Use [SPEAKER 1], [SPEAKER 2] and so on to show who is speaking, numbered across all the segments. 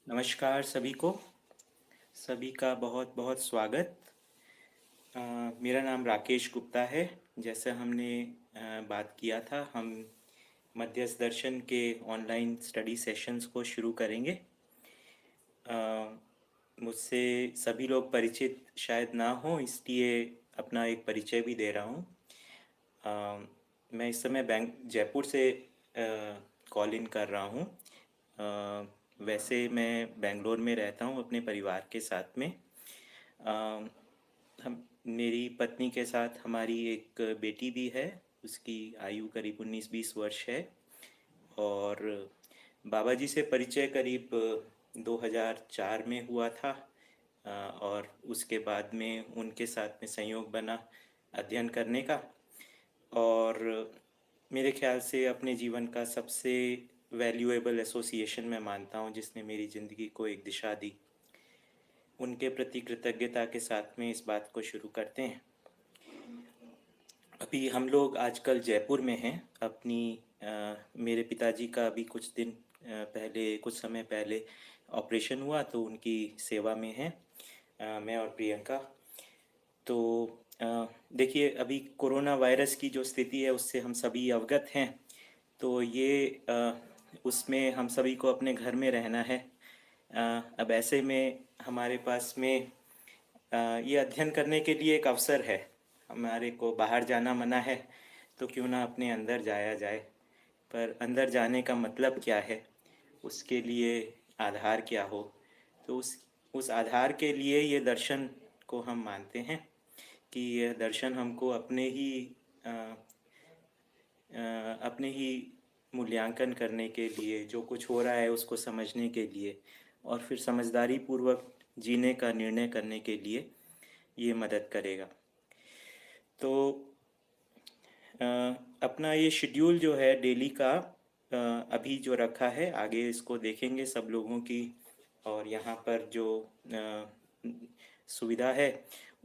[SPEAKER 1] नमस्कार सभी को। सभी का बहुत बहुत स्वागत। मेरा नाम राकेश गुप्ता है। जैसे हमने बात किया था, हम मध्यस्थ दर्शन के ऑनलाइन स्टडी सेशंस को शुरू करेंगे। अ, मुझसे सभी लोग परिचित शायद ना हो, इसलिए अपना एक परिचय भी दे रहा हूँ। मैं इस समय जयपुर से कॉल इन कर रहा हूँ। वैसे मैं बेंगलोर में रहता हूँ अपने परिवार के साथ में। अ, हम मेरी पत्नी के साथ हमारी एक बेटी भी है। उसकी आयु करीब 19-20 वर्ष है। और बाबा जी से परिचय करीब 2004 में हुआ था। और उसके बाद में उनके साथ में संयोग बना अध्ययन करने का। और मेरे ख्याल से अपने जीवन का सबसे वैल्यूएबल एसोसिएशन मैं मानता हूँ, जिसने मेरी ज़िंदगी को एक दिशा दी। उनके प्रति कृतज्ञता के साथ में इस बात को शुरू करते हैं। अभी हम लोग आजकल जयपुर में हैं। मेरे पिताजी का अभी कुछ समय पहले ऑपरेशन हुआ, तो उनकी सेवा में हैं मैं और प्रियंका। तो देखिए, अभी कोरोना वायरस की जो स्थिति है उससे हम सभी अवगत हैं। तो उसमें हम सभी को अपने घर में रहना है। अब ऐसे में हमारे पास में ये अध्ययन करने के लिए एक अवसर है। हमारे को बाहर जाना मना है, तो क्यों ना अपने अंदर जाया जाए। पर अंदर जाने का मतलब क्या है, उसके लिए आधार क्या हो। तो उस आधार के लिए ये दर्शन को हम मानते हैं कि यह दर्शन हमको अ, अपने ही मूल्यांकन करने के लिए, जो कुछ हो रहा है उसको समझने के लिए और फिर समझदारी पूर्वक जीने का निर्णय करने के लिए ये मदद करेगा। तो अ, अपना ये शेड्यूल जो है डेली का, अभी जो रखा है, आगे इसको देखेंगे सब लोगों की। और यहाँ पर जो सुविधा है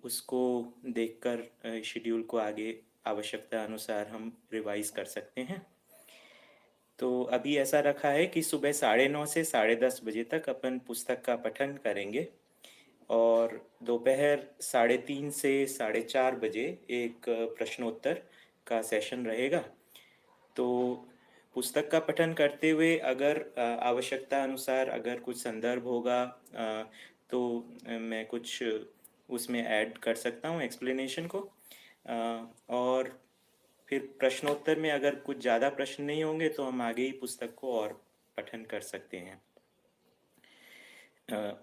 [SPEAKER 1] उसको देखकर शेड्यूल को आगे आवश्यकता अनुसार हम रिवाइज कर सकते हैं। तो अभी ऐसा रखा है कि सुबह 9:30 से 10:30 बजे तक अपन पुस्तक का पठन करेंगे। और दोपहर 3:30 से 4:30 बजे एक प्रश्नोत्तर का सेशन रहेगा। तो पुस्तक का पठन करते हुए अगर आवश्यकता अनुसार अगर कुछ संदर्भ होगा, तो मैं कुछ उसमें ऐड कर सकता हूँ एक्सप्लेनेशन को। और फिर प्रश्नोत्तर में अगर कुछ ज़्यादा प्रश्न नहीं होंगे तो हम आगे ही पुस्तक को और पठन कर सकते हैं,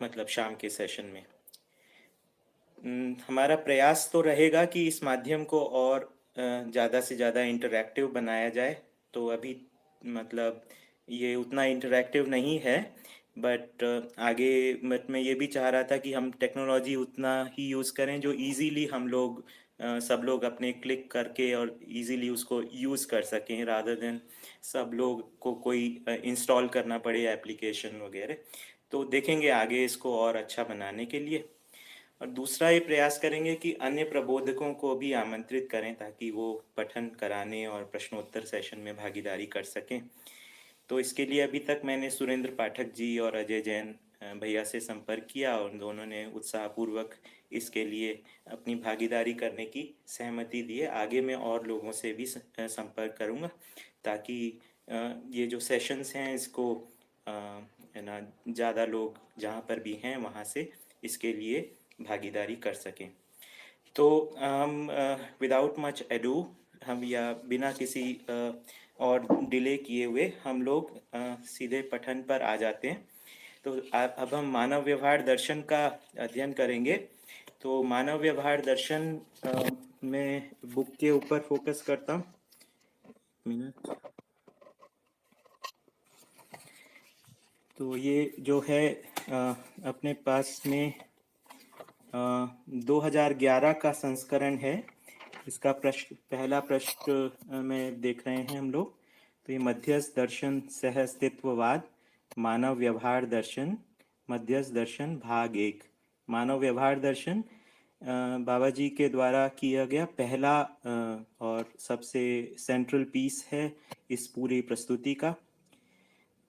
[SPEAKER 1] मतलब शाम के सेशन में। हमारा प्रयास तो रहेगा कि इस माध्यम को और ज़्यादा से ज़्यादा इंटरैक्टिव बनाया जाए। तो अभी मतलब ये उतना इंटरैक्टिव नहीं है, बट आगे मत मैं ये भी चाह रहा था कि हम टेक्नोलॉजी उतना ही यूज़ करें जो इजीली हम लोग सब लोग अपने क्लिक करके और इजीली उसको यूज़ कर सकें, रादर देन सब लोग को कोई इंस्टॉल करना पड़े एप्लीकेशन वगैरह। तो देखेंगे आगे इसको और अच्छा बनाने के लिए। और दूसरा ये प्रयास करेंगे कि अन्य प्रबोधकों को भी आमंत्रित करें ताकि वो पठन कराने और प्रश्नोत्तर सेशन में भागीदारी कर सकें। तो इसके लिए अभी तक मैंने सुरेंद्र पाठक जी और अजय जैन भैया से संपर्क किया और दोनों ने उत्साहपूर्वक इसके लिए अपनी भागीदारी करने की सहमति दी है। आगे मैं और लोगों से भी संपर्क करूंगा ताकि ये जो सेशंस हैं इसको है ना, ज़्यादा लोग जहाँ पर भी हैं वहाँ से इसके लिए भागीदारी कर सकें। तो हम विदाउट मच एडू, हम या बिना किसी और डिले किए हुए हम लोग सीधे पठन पर आ जाते हैं। तो अब हम मानव व्यवहार दर्शन का अध्ययन करेंगे। तो मानव व्यवहार दर्शन में बुक के ऊपर फोकस करता हूँ। मिनट। तो ये जो है अपने पास में 2011 का संस्करण है। इसका पहला प्रश्न में देख रहे हैं हम लोग। तो ये मध्यस्थ दर्शन सह अस्तित्ववाद, मानव व्यवहार दर्शन, मध्यस्थ दर्शन भाग 1। मानव व्यवहार दर्शन बाबा जी के द्वारा किया गया पहला और सबसे सेंट्रल पीस है इस पूरी प्रस्तुति का।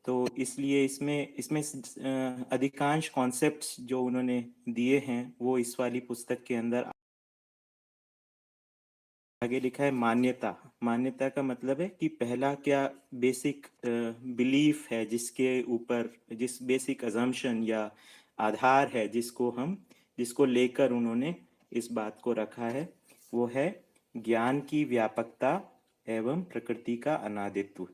[SPEAKER 1] तो इसलिए इसमें इसमें अधिकांश कॉन्सेप्ट्स जो उन्होंने दिए हैं वो इस वाली पुस्तक के अंदर आगे लिखा है। मान्यता, मान्यता का मतलब है कि पहला क्या बेसिक बिलीफ है, जिसके ऊपर, जिस बेसिक अजम्पशन या आधार है जिसको लेकर उन्होंने इस बात को रखा है, वो है ज्ञान की व्यापकता एवं प्रकृति का अनादित्व,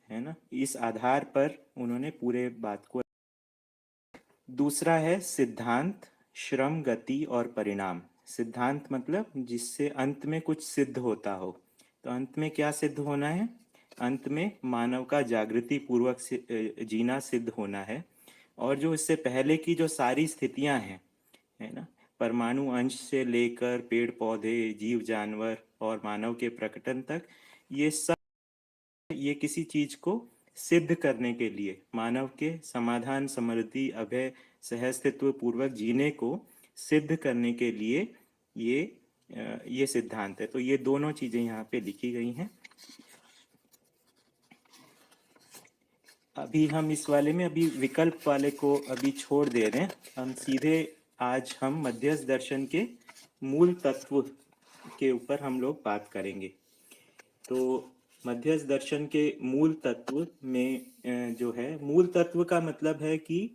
[SPEAKER 1] है ना। इस आधार पर उन्होंने पूरे बात को। दूसरा है सिद्धांत, श्रम, गति और परिणाम। सिद्धांत मतलब जिससे अंत में कुछ सिद्ध होता हो। तो अंत में क्या सिद्ध होना है? अंत में मानव का जागृति पूर्वक जीना सिद्ध होना है। और जो इससे पहले की जो सारी स्थितियां हैं, है ना, परमाणु अंश से लेकर पेड़ पौधे, जीव जानवर और मानव के प्रकटन तक, ये सब, ये किसी चीज को सिद्ध करने के लिए, मानव के समाधान, समृद्धि, अभय, सहअस्तित्व पूर्वक जीने को सिद्ध करने के लिए ये सिद्धांत है। तो ये दोनों चीजें यहाँ पे लिखी गई हैं। अभी हम इस वाले में अभी विकल्प वाले को अभी छोड़ दे रहे हैं। हम सीधे आज हम मध्यस्थ दर्शन के मूल तत्व के ऊपर हम लोग बात करेंगे। तो मध्यस्थ दर्शन के मूल तत्व में जो है, मूल तत्व का मतलब है कि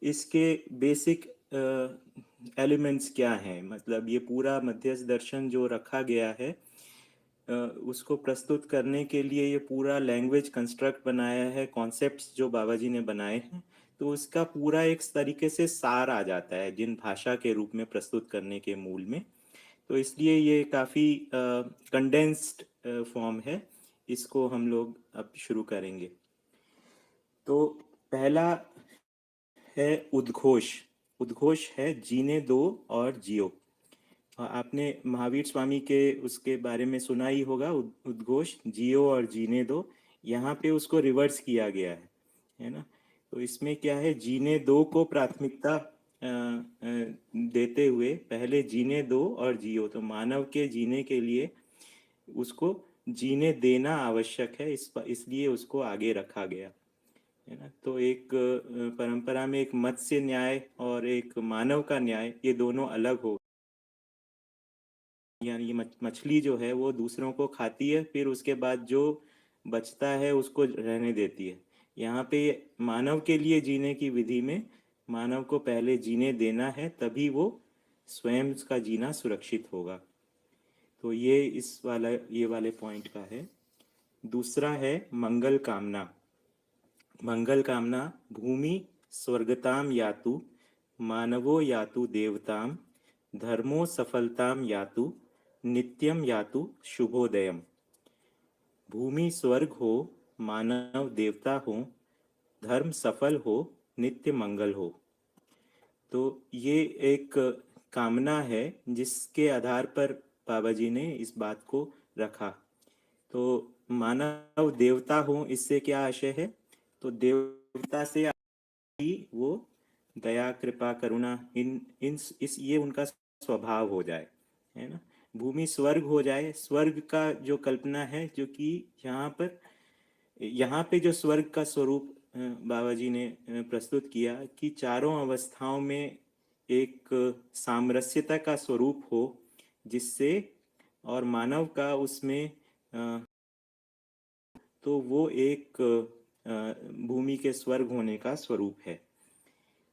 [SPEAKER 1] इसके बेसिक एलिमेंट्स क्या हैं। मतलब ये पूरा मध्यस्थ दर्शन जो रखा गया है, उसको प्रस्तुत करने के लिए ये पूरा लैंग्वेज कंस्ट्रक्ट बनाया है, कॉन्सेप्ट्स जो बाबा जी ने बनाए हैं, तो उसका पूरा एक तरीके से सार आ जाता है जिन भाषा के रूप में प्रस्तुत करने के मूल में। तो इसलिए ये काफ़ी कंडेंस्ड फॉर्म है। इसको हम लोग अब शुरू करेंगे। तो पहला है उद्घोष। उद्घोष है जीने दो और जियो। आपने महावीर स्वामी के उसके बारे में सुना ही होगा, उद्घोष, जियो और जीने दो। यहाँ पे उसको रिवर्स किया गया है ना। तो इसमें क्या है, जीने दो को प्राथमिकता देते हुए पहले जीने दो और जियो। तो मानव के जीने के लिए उसको जीने देना आवश्यक है, इसलिए उसको आगे रखा गया, है ना। तो एक परंपरा में एक मत्स्य न्याय और एक मानव का न्याय, ये दोनों अलग हो। यानी ये मछली जो है वो दूसरों को खाती है, फिर उसके बाद जो बचता है उसको रहने देती है। यहाँ पे मानव के लिए जीने की विधि में मानव को पहले जीने देना है, तभी वो स्वयं का जीना सुरक्षित होगा। तो ये वाले पॉइंट का है। दूसरा है मंगल कामना। मंगल कामना, भूमि स्वर्गताम यातु, मानवो यातु देवताम, धर्मो सफलताम यातु, नित्यम यातु शुभोदयम। भूमि स्वर्ग हो, मानव देवता हो, धर्म सफल हो, नित्य मंगल हो। तो ये एक कामना है जिसके आधार पर बाबा जी ने इस बात को रखा। तो मानव देवता हो, इससे क्या आशय है? तो देवता से ही वो दया, कृपा, करुणा, इन इन इस ये उनका स्वभाव हो जाए, है ना। भूमि स्वर्ग हो जाए। स्वर्ग का जो कल्पना है, जो कि यहाँ पे जो स्वर्ग का स्वरूप बाबा जी ने प्रस्तुत किया, कि चारों अवस्थाओं में एक सामरस्यता का स्वरूप हो, जिससे और मानव का उसमें तो वो एक भूमि के स्वर्ग होने का स्वरूप है।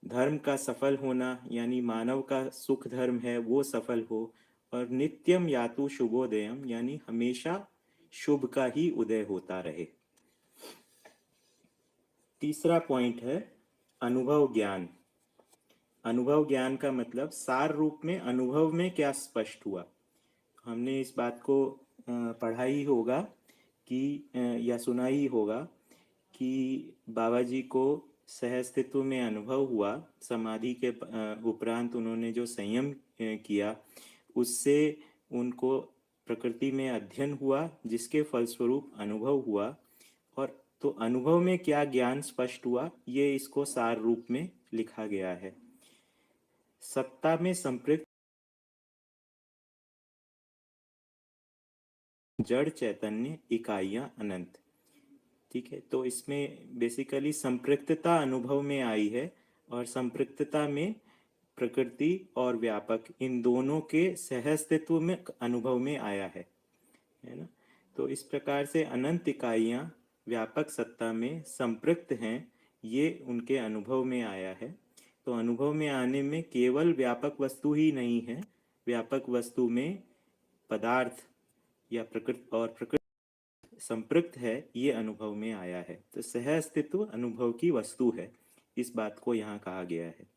[SPEAKER 1] धर्म का सफल होना, यानी मानव का सुख धर्म है वो सफल हो। और नित्यम यातु शुभोदयम, यानी हमेशा शुभ का ही उदय होता रहे। तीसरा पॉइंट है अनुभव ज्ञान। अनुभव ज्ञान का मतलब सार रूप में अनुभव में क्या स्पष्ट हुआ। हमने इस बात को पढ़ा ही होगा कि या सुना ही होगा कि बाबा जी को सहअस्तित्व में अनुभव हुआ। समाधि के उपरांत उन्होंने जो संयम किया, उससे उनको प्रकृति में अध्ययन हुआ, जिसके फलस्वरूप अनुभव हुआ। और तो अनुभव में क्या ज्ञान स्पष्ट हुआ, ये इसको सार रूप में लिखा गया है। सत्ता में संपृक्त जड़ चैतन्य इकाइयां अनंत। ठीक है, तो इसमें बेसिकली संपृक्तता अनुभव में आई है, और संपृक्तता में प्रकृति और व्यापक इन दोनों के सहअस्तित्व में अनुभव में आया है ना। तो इस प्रकार से अनंत इकाइयाँ व्यापक सत्ता में संपृक्त हैं, ये उनके अनुभव में आया है। तो अनुभव में आने में केवल व्यापक वस्तु ही नहीं है, व्यापक वस्तु में पदार्थ या प्रकृति संपृक्त है, ये अनुभव में आया है। तो सह अस्तित्व अनुभव की वस्तु है, इस बात को यहाँ कहा गया है।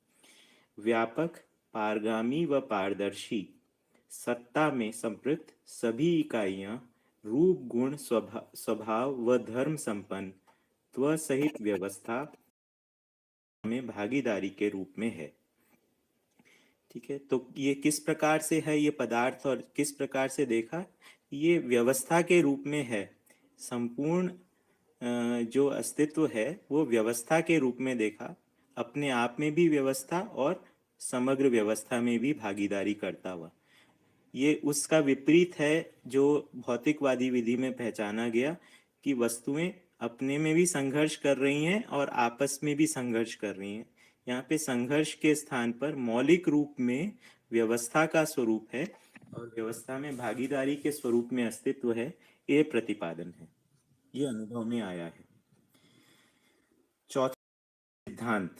[SPEAKER 1] व्यापक, पारगामी व पारदर्शी सत्ता में संपृक्त सभी इकाइयां रूप, गुण, स्वभाव व धर्म संपन्न त्व सहित व्यवस्था में भागीदारी के रूप में है। ठीक है, तो ये किस प्रकार से है ये पदार्थ, और किस प्रकार से देखा, ये व्यवस्था के रूप में है। संपूर्ण जो अस्तित्व है वो व्यवस्था के रूप में देखा, अपने आप में भी व्यवस्था और समग्र व्यवस्था में भी भागीदारी करता हुआ। ये उसका विपरीत है जो भौतिकवादी विधि में पहचाना गया कि वस्तुएं अपने में भी संघर्ष कर रही हैं और आपस में भी संघर्ष कर रही हैं। यहाँ पे संघर्ष के स्थान पर मौलिक रूप में व्यवस्था का स्वरूप है और व्यवस्था में भागीदारी के स्वरूप में अस्तित्व है, ये प्रतिपादन है, ये अनुभव में आया है। चौथा सिद्धांत।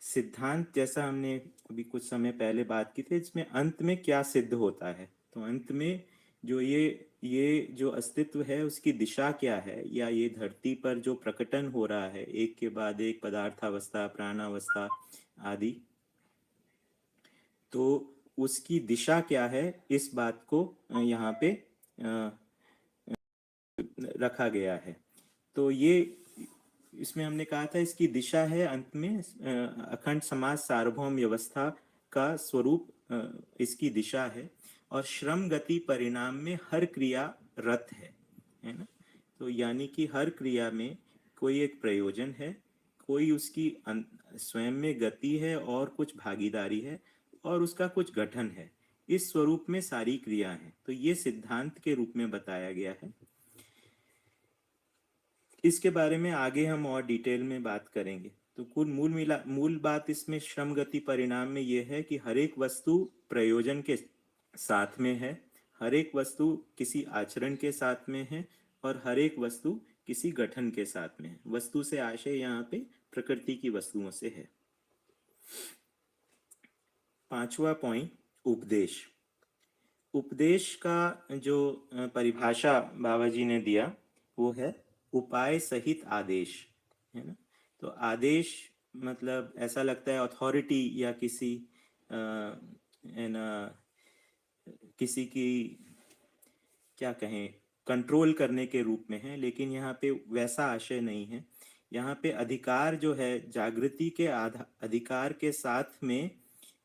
[SPEAKER 1] सिद्धांत जैसा हमने अभी कुछ समय पहले बात की थी, इसमें अंत में क्या सिद्ध होता है। तो अंत में जो ये जो अस्तित्व है उसकी दिशा क्या है, या ये धरती पर जो प्रकटन हो रहा है एक के बाद एक पदार्थावस्था, प्राणावस्था आदि, तो उसकी दिशा क्या है, इस बात को यहाँ पे रखा गया है। तो ये इसमें हमने कहा था इसकी दिशा है अंत में अखंड समाज सार्वभौम व्यवस्था का स्वरूप, इसकी दिशा है, और श्रम गति परिणाम में हर क्रिया रत है ना। तो यानी कि हर क्रिया में कोई एक प्रयोजन है, कोई उसकी स्वयं में गति है और कुछ भागीदारी है और उसका कुछ गठन है। इस स्वरूप में सारी क्रिया है। तो ये सिद्धांत के रूप में बताया गया है। इसके बारे में आगे हम और डिटेल में बात करेंगे। तो कुल मूल बात इसमें श्रम गति परिणाम में यह है कि हर एक वस्तु प्रयोजन के साथ में है, हर एक वस्तु किसी आचरण के साथ में है, और हर एक वस्तु किसी गठन के साथ में है। वस्तु से आशय यहाँ पे प्रकृति की वस्तुओं से है। पांचवा पॉइंट, उपदेश। उपदेश का जो परिभाषा बाबा जी ने दिया वो है उपाय सहित आदेश, है ना। तो आदेश मतलब ऐसा लगता है अथॉरिटी या किसी है ना, किसी की क्या कहें कंट्रोल करने के रूप में है, लेकिन यहाँ पे वैसा आशय नहीं है। यहाँ पे अधिकार जो है जागृति के अधिकार के साथ में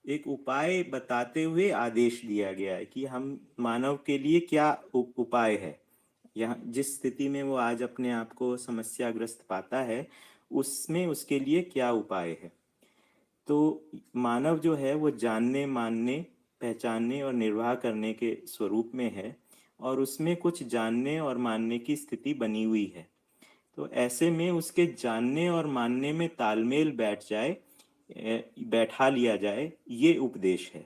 [SPEAKER 1] एक उपाय बताते हुए आदेश दिया गया है कि हम मानव के लिए क्या उपाय है, यहाँ जिस स्थिति में वो आज अपने आप को समस्याग्रस्त पाता है उसमें उसके लिए क्या उपाय है। तो मानव जो है वो जानने, मानने, पहचानने और निर्वाह करने के स्वरूप में है, और उसमें कुछ जानने और मानने की स्थिति बनी हुई है। तो ऐसे में उसके जानने और मानने में तालमेल बैठ जाए, बैठा लिया जाए, ये उपदेश है।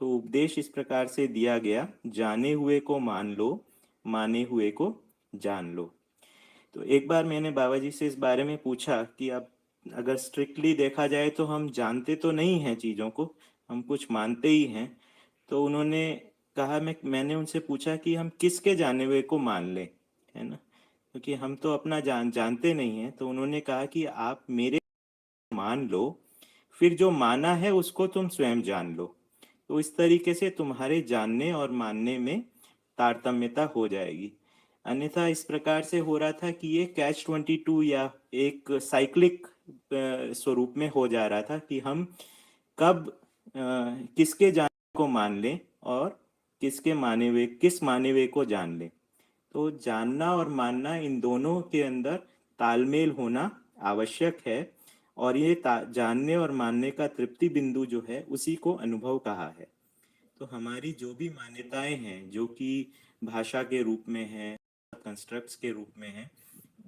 [SPEAKER 1] तो उपदेश इस प्रकार से दिया गया, जाने हुए को मान लो, माने हुए को जान लो। तो एक बार मैंने बाबा जी से इस बारे में पूछा कि अब अगर स्ट्रिक्टली देखा जाए तो हम जानते तो नहीं हैं चीज़ों को, हम कुछ मानते ही हैं। तो उन्होंने कहा, मैंने उनसे पूछा कि हम किसके जाने हुए को मान लें, है ना, क्योंकि हम तो अपना जानते नहीं हैं। तो उन्होंने कहा कि आप मेरे मान लो, फिर जो माना है उसको तुम स्वयं जान लो। तो इस तरीके से तुम्हारे जानने और मानने में तारतम्यता हो जाएगी। अन्यथा इस प्रकार से हो रहा था कि ये Catch-22 या एक साइक्लिक स्वरूप में हो जा रहा था कि हम कब किसके जानने को मान लें और किस माने हुए को जान लें। तो जानना और मानना, इन दोनों के अंदर तालमेल होना आवश्यक है, और ये जानने और मानने का तृप्ति बिंदु जो है उसी को अनुभव कहा है। तो हमारी जो भी मान्यताएं हैं जो कि भाषा के रूप में है, कंस्ट्रक्ट्स के रूप में है,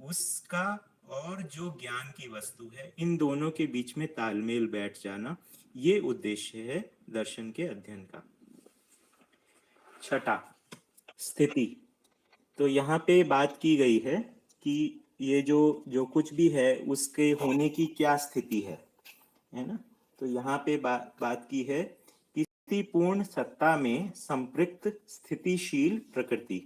[SPEAKER 1] उसका और जो ज्ञान की वस्तु है, इन दोनों के बीच में तालमेल बैठ जाना, ये उद्देश्य है दर्शन के अध्ययन का। छठा, स्थिति। तो यहाँ पे बात की गई है कि ये जो जो कुछ भी है उसके होने की क्या स्थिति है ना। तो यहाँ पे बात की है कि स्थितिपूर्ण सत्ता में संपृक्त स्थितिशील प्रकृति।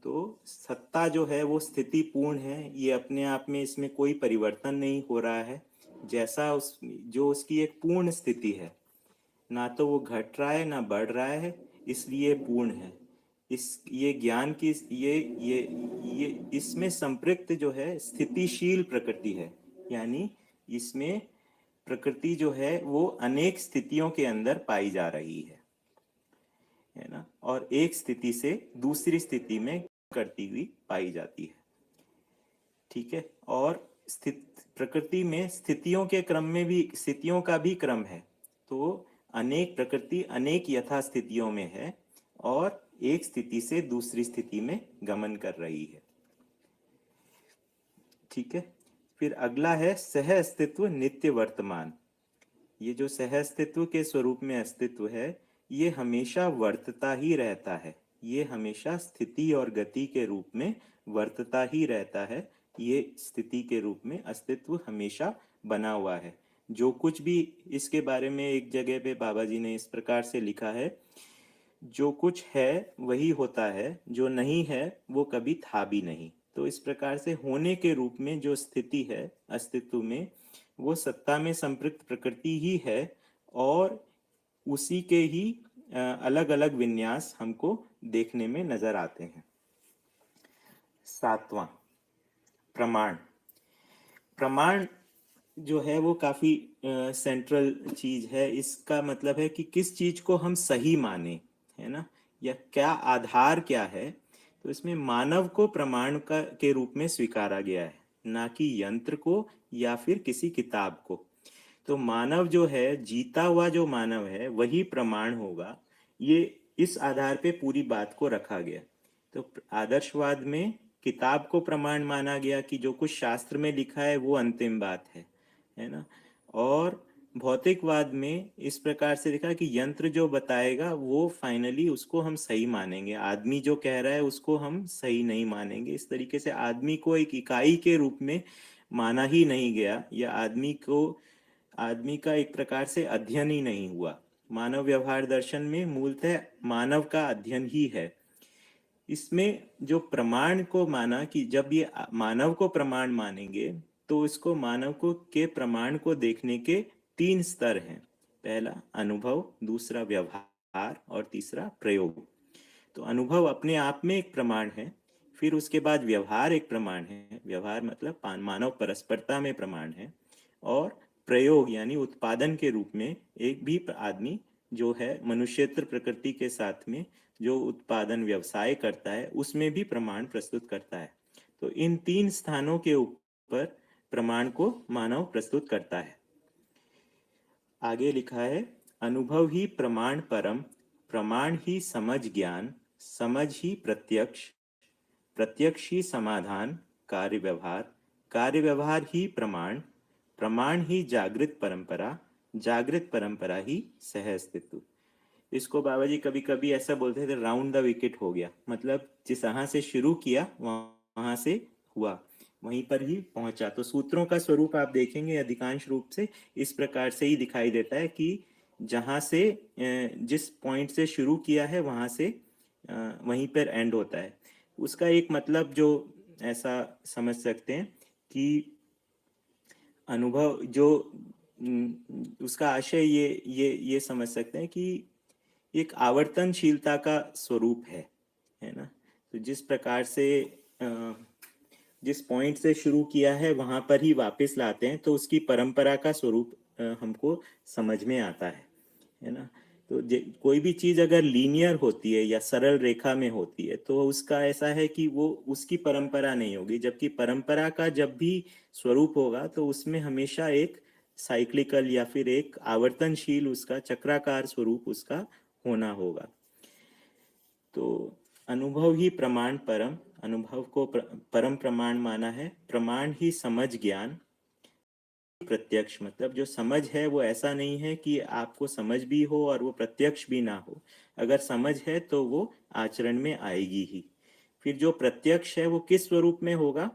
[SPEAKER 1] तो सत्ता जो है वो स्थितिपूर्ण है, ये अपने आप में इसमें कोई परिवर्तन नहीं हो रहा है, जैसा जो उसकी एक पूर्ण स्थिति है, ना तो वो घट रहा है ना बढ़ रहा है, इसलिए पूर्ण है। इस ये ज्ञान की ये इसमें संपृक्त जो है स्थितिशील प्रकृति है, यानी इसमें प्रकृति जो है वो अनेक स्थितियों के अंदर पाई जा रही है ना, और एक स्थिति से दूसरी स्थिति में करती हुई पाई जाती है। ठीक है। और प्रकृति में स्थितियों के क्रम में भी स्थितियों का भी क्रम है। तो अनेक प्रकृति अनेक यथा स्थितियों में है और एक स्थिति से दूसरी स्थिति में गमन कर रही है। ठीक है। फिर अगला है सह अस्तित्व नित्य वर्तमान। ये जो सह अस्तित्व के स्वरूप में अस्तित्व है, ये हमेशा वर्तता ही रहता है, ये हमेशा स्थिति और गति के रूप में वर्तता ही रहता है। ये स्थिति के रूप में अस्तित्व हमेशा बना हुआ है। जो कुछ भी इसके बारे में एक जगह पे बाबा जी ने इस प्रकार से लिखा है, जो कुछ है वही होता है, जो नहीं है वो कभी था भी नहीं। तो इस प्रकार से होने के रूप में जो स्थिति है अस्तित्व में, वो सत्ता में संपृक्त प्रकृति ही है और उसी के ही अलग अलग विन्यास हमको देखने में नजर आते हैं। सातवां, प्रमाण। प्रमाण जो है वो काफी सेंट्रल चीज है। इसका मतलब है कि किस चीज को हम सही माने, है ना, या क्या आधार क्या है। तो इसमें मानव को प्रमाण का के रूप में स्वीकारा गया है, ना कि यंत्र को या फिर किसी किताब को। तो मानव जो है, जीता हुआ जो मानव है वही प्रमाण होगा, ये इस आधार पे पूरी बात को रखा गया। तो आदर्शवाद में किताब को प्रमाण माना गया कि जो कुछ शास्त्र में लिखा है वो अंतिम बात है ना। और भौतिकवाद में इस प्रकार से लिखा कि यंत्र जो बताएगा वो फाइनली उसको हम सही मानेंगे, आदमी जो कह रहा है उसको हम सही नहीं मानेंगे। इस तरीके से आदमी को एक इकाई के रूप में माना ही नहीं गया, या आदमी का एक प्रकार से अध्ययन ही नहीं हुआ। मानव व्यवहार दर्शन में मूलतः मानव का अध्ययन ही है। इसमें जो प्रमाण को माना कि जब ये मानव को प्रमाण मानेंगे तो इसको मानव को के प्रमाण को देखने के तीन स्तर हैं। पहला अनुभव, दूसरा व्यवहार और तीसरा प्रयोग। तो अनुभव अपने आप में एक प्रमाण है, फिर उसके बाद व्यवहार एक प्रमाण है, व्यवहार मतलब मानव परस्परता में प्रमाण है, और प्रयोग यानी उत्पादन के रूप में एक भी आदमी जो है मनुष्येतर प्रकृति के साथ में जो उत्पादन व्यवसाय करता है उसमें भी प्रमाण प्रस्तुत करता है। तो इन तीन स्थानों के ऊपर प्रमाण को मानव प्रस्तुत करता है। आगे लिखा है, अनुभव ही प्रमाण परम, प्रमाण ही समझ ज्ञान, समझ ही प्रत्यक्ष, प्रत्यक्ष ही समाधान, कार्य व्यवहार, कार्य व्यवहार ही प्रमाण, प्रमाण ही जागृत परंपरा, जागृत परंपरा ही सह अस्तित्व। इसको बाबा जी कभी कभी ऐसा बोलते थे, राउंड द विकेट हो गया, मतलब जहाँ से शुरू किया वहां से हुआ, वहीं पर ही पहुंचा। तो सूत्रों का स्वरूप आप देखेंगे अधिकांश रूप से इस प्रकार से ही दिखाई देता है कि जहाँ से जिस पॉइंट से शुरू किया है वहां से वहीं पर एंड होता है। उसका एक मतलब जो ऐसा समझ सकते हैं कि अनुभव जो उसका आशय ये समझ सकते हैं कि एक आवर्तनशीलता का स्वरूप है ना। तो जिस प्रकार से जिस पॉइंट से शुरू किया है वहां पर ही वापस लाते हैं, तो उसकी परंपरा का स्वरूप हमको समझ में आता है ना। तो कोई भी चीज अगर लीनियर होती है या सरल रेखा में होती है तो उसका ऐसा है कि वो उसकी परंपरा नहीं होगी, जबकि परंपरा का जब भी स्वरूप होगा तो उसमें हमेशा एक साइक्लिकल या फिर एक आवर्तनशील उसका चक्राकार स्वरूप उसका होना होगा। तो अनुभव ही प्रमाण परम, अनुभव को परम प्रमाण माना है। प्रमाण ही समझ ज्ञान। प्रत्यक्ष मतलब जो समझ है वो ऐसा नहीं है कि आपको समझ भी हो और वो प्रत्यक्ष भी ना हो। अगर समझ है तो वो आचरण में आएगी ही। फिर जो प्रत्यक्ष है वो किस स्वरूप में होगा?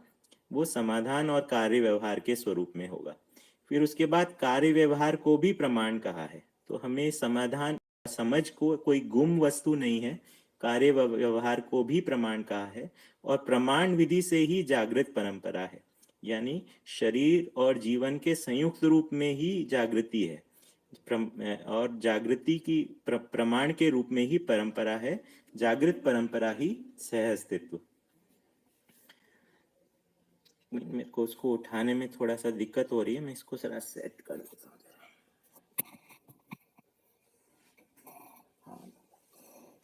[SPEAKER 1] वो समाधान और कार्य व्यवहार के स्वरूप में होगा। फिर उसके बाद कार्य व्यवहार को भी प्रमाण कहा है। तो हमें समाधान समझ को कोई गुम वस्तु नहीं है, कार्य व्यवहार को भी प्रमाण कहा है। और प्रमाण विधि से ही जागृत परंपरा है, यानी शरीर और जीवन के संयुक्त रूप में ही जागृति है। और जागृति की प्रमाण के रूप में ही परंपरा है। जागृत परंपरा ही सह अस्तित्व। मेरे को उसको उठाने में थोड़ा सा दिक्कत हो रही है, मैं इसको जरा सेट कर देता हूँ।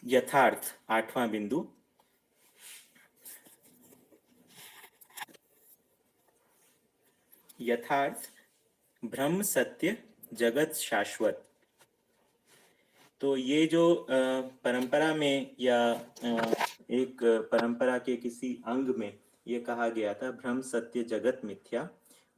[SPEAKER 1] यथार्थ, आठवां बिंदु। यथार्थ, ब्रह्म सत्य, जगत शाश्वत। तो ये जो परंपरा में या एक परंपरा के किसी अंग में ये कहा गया था ब्रह्म सत्य जगत मिथ्या,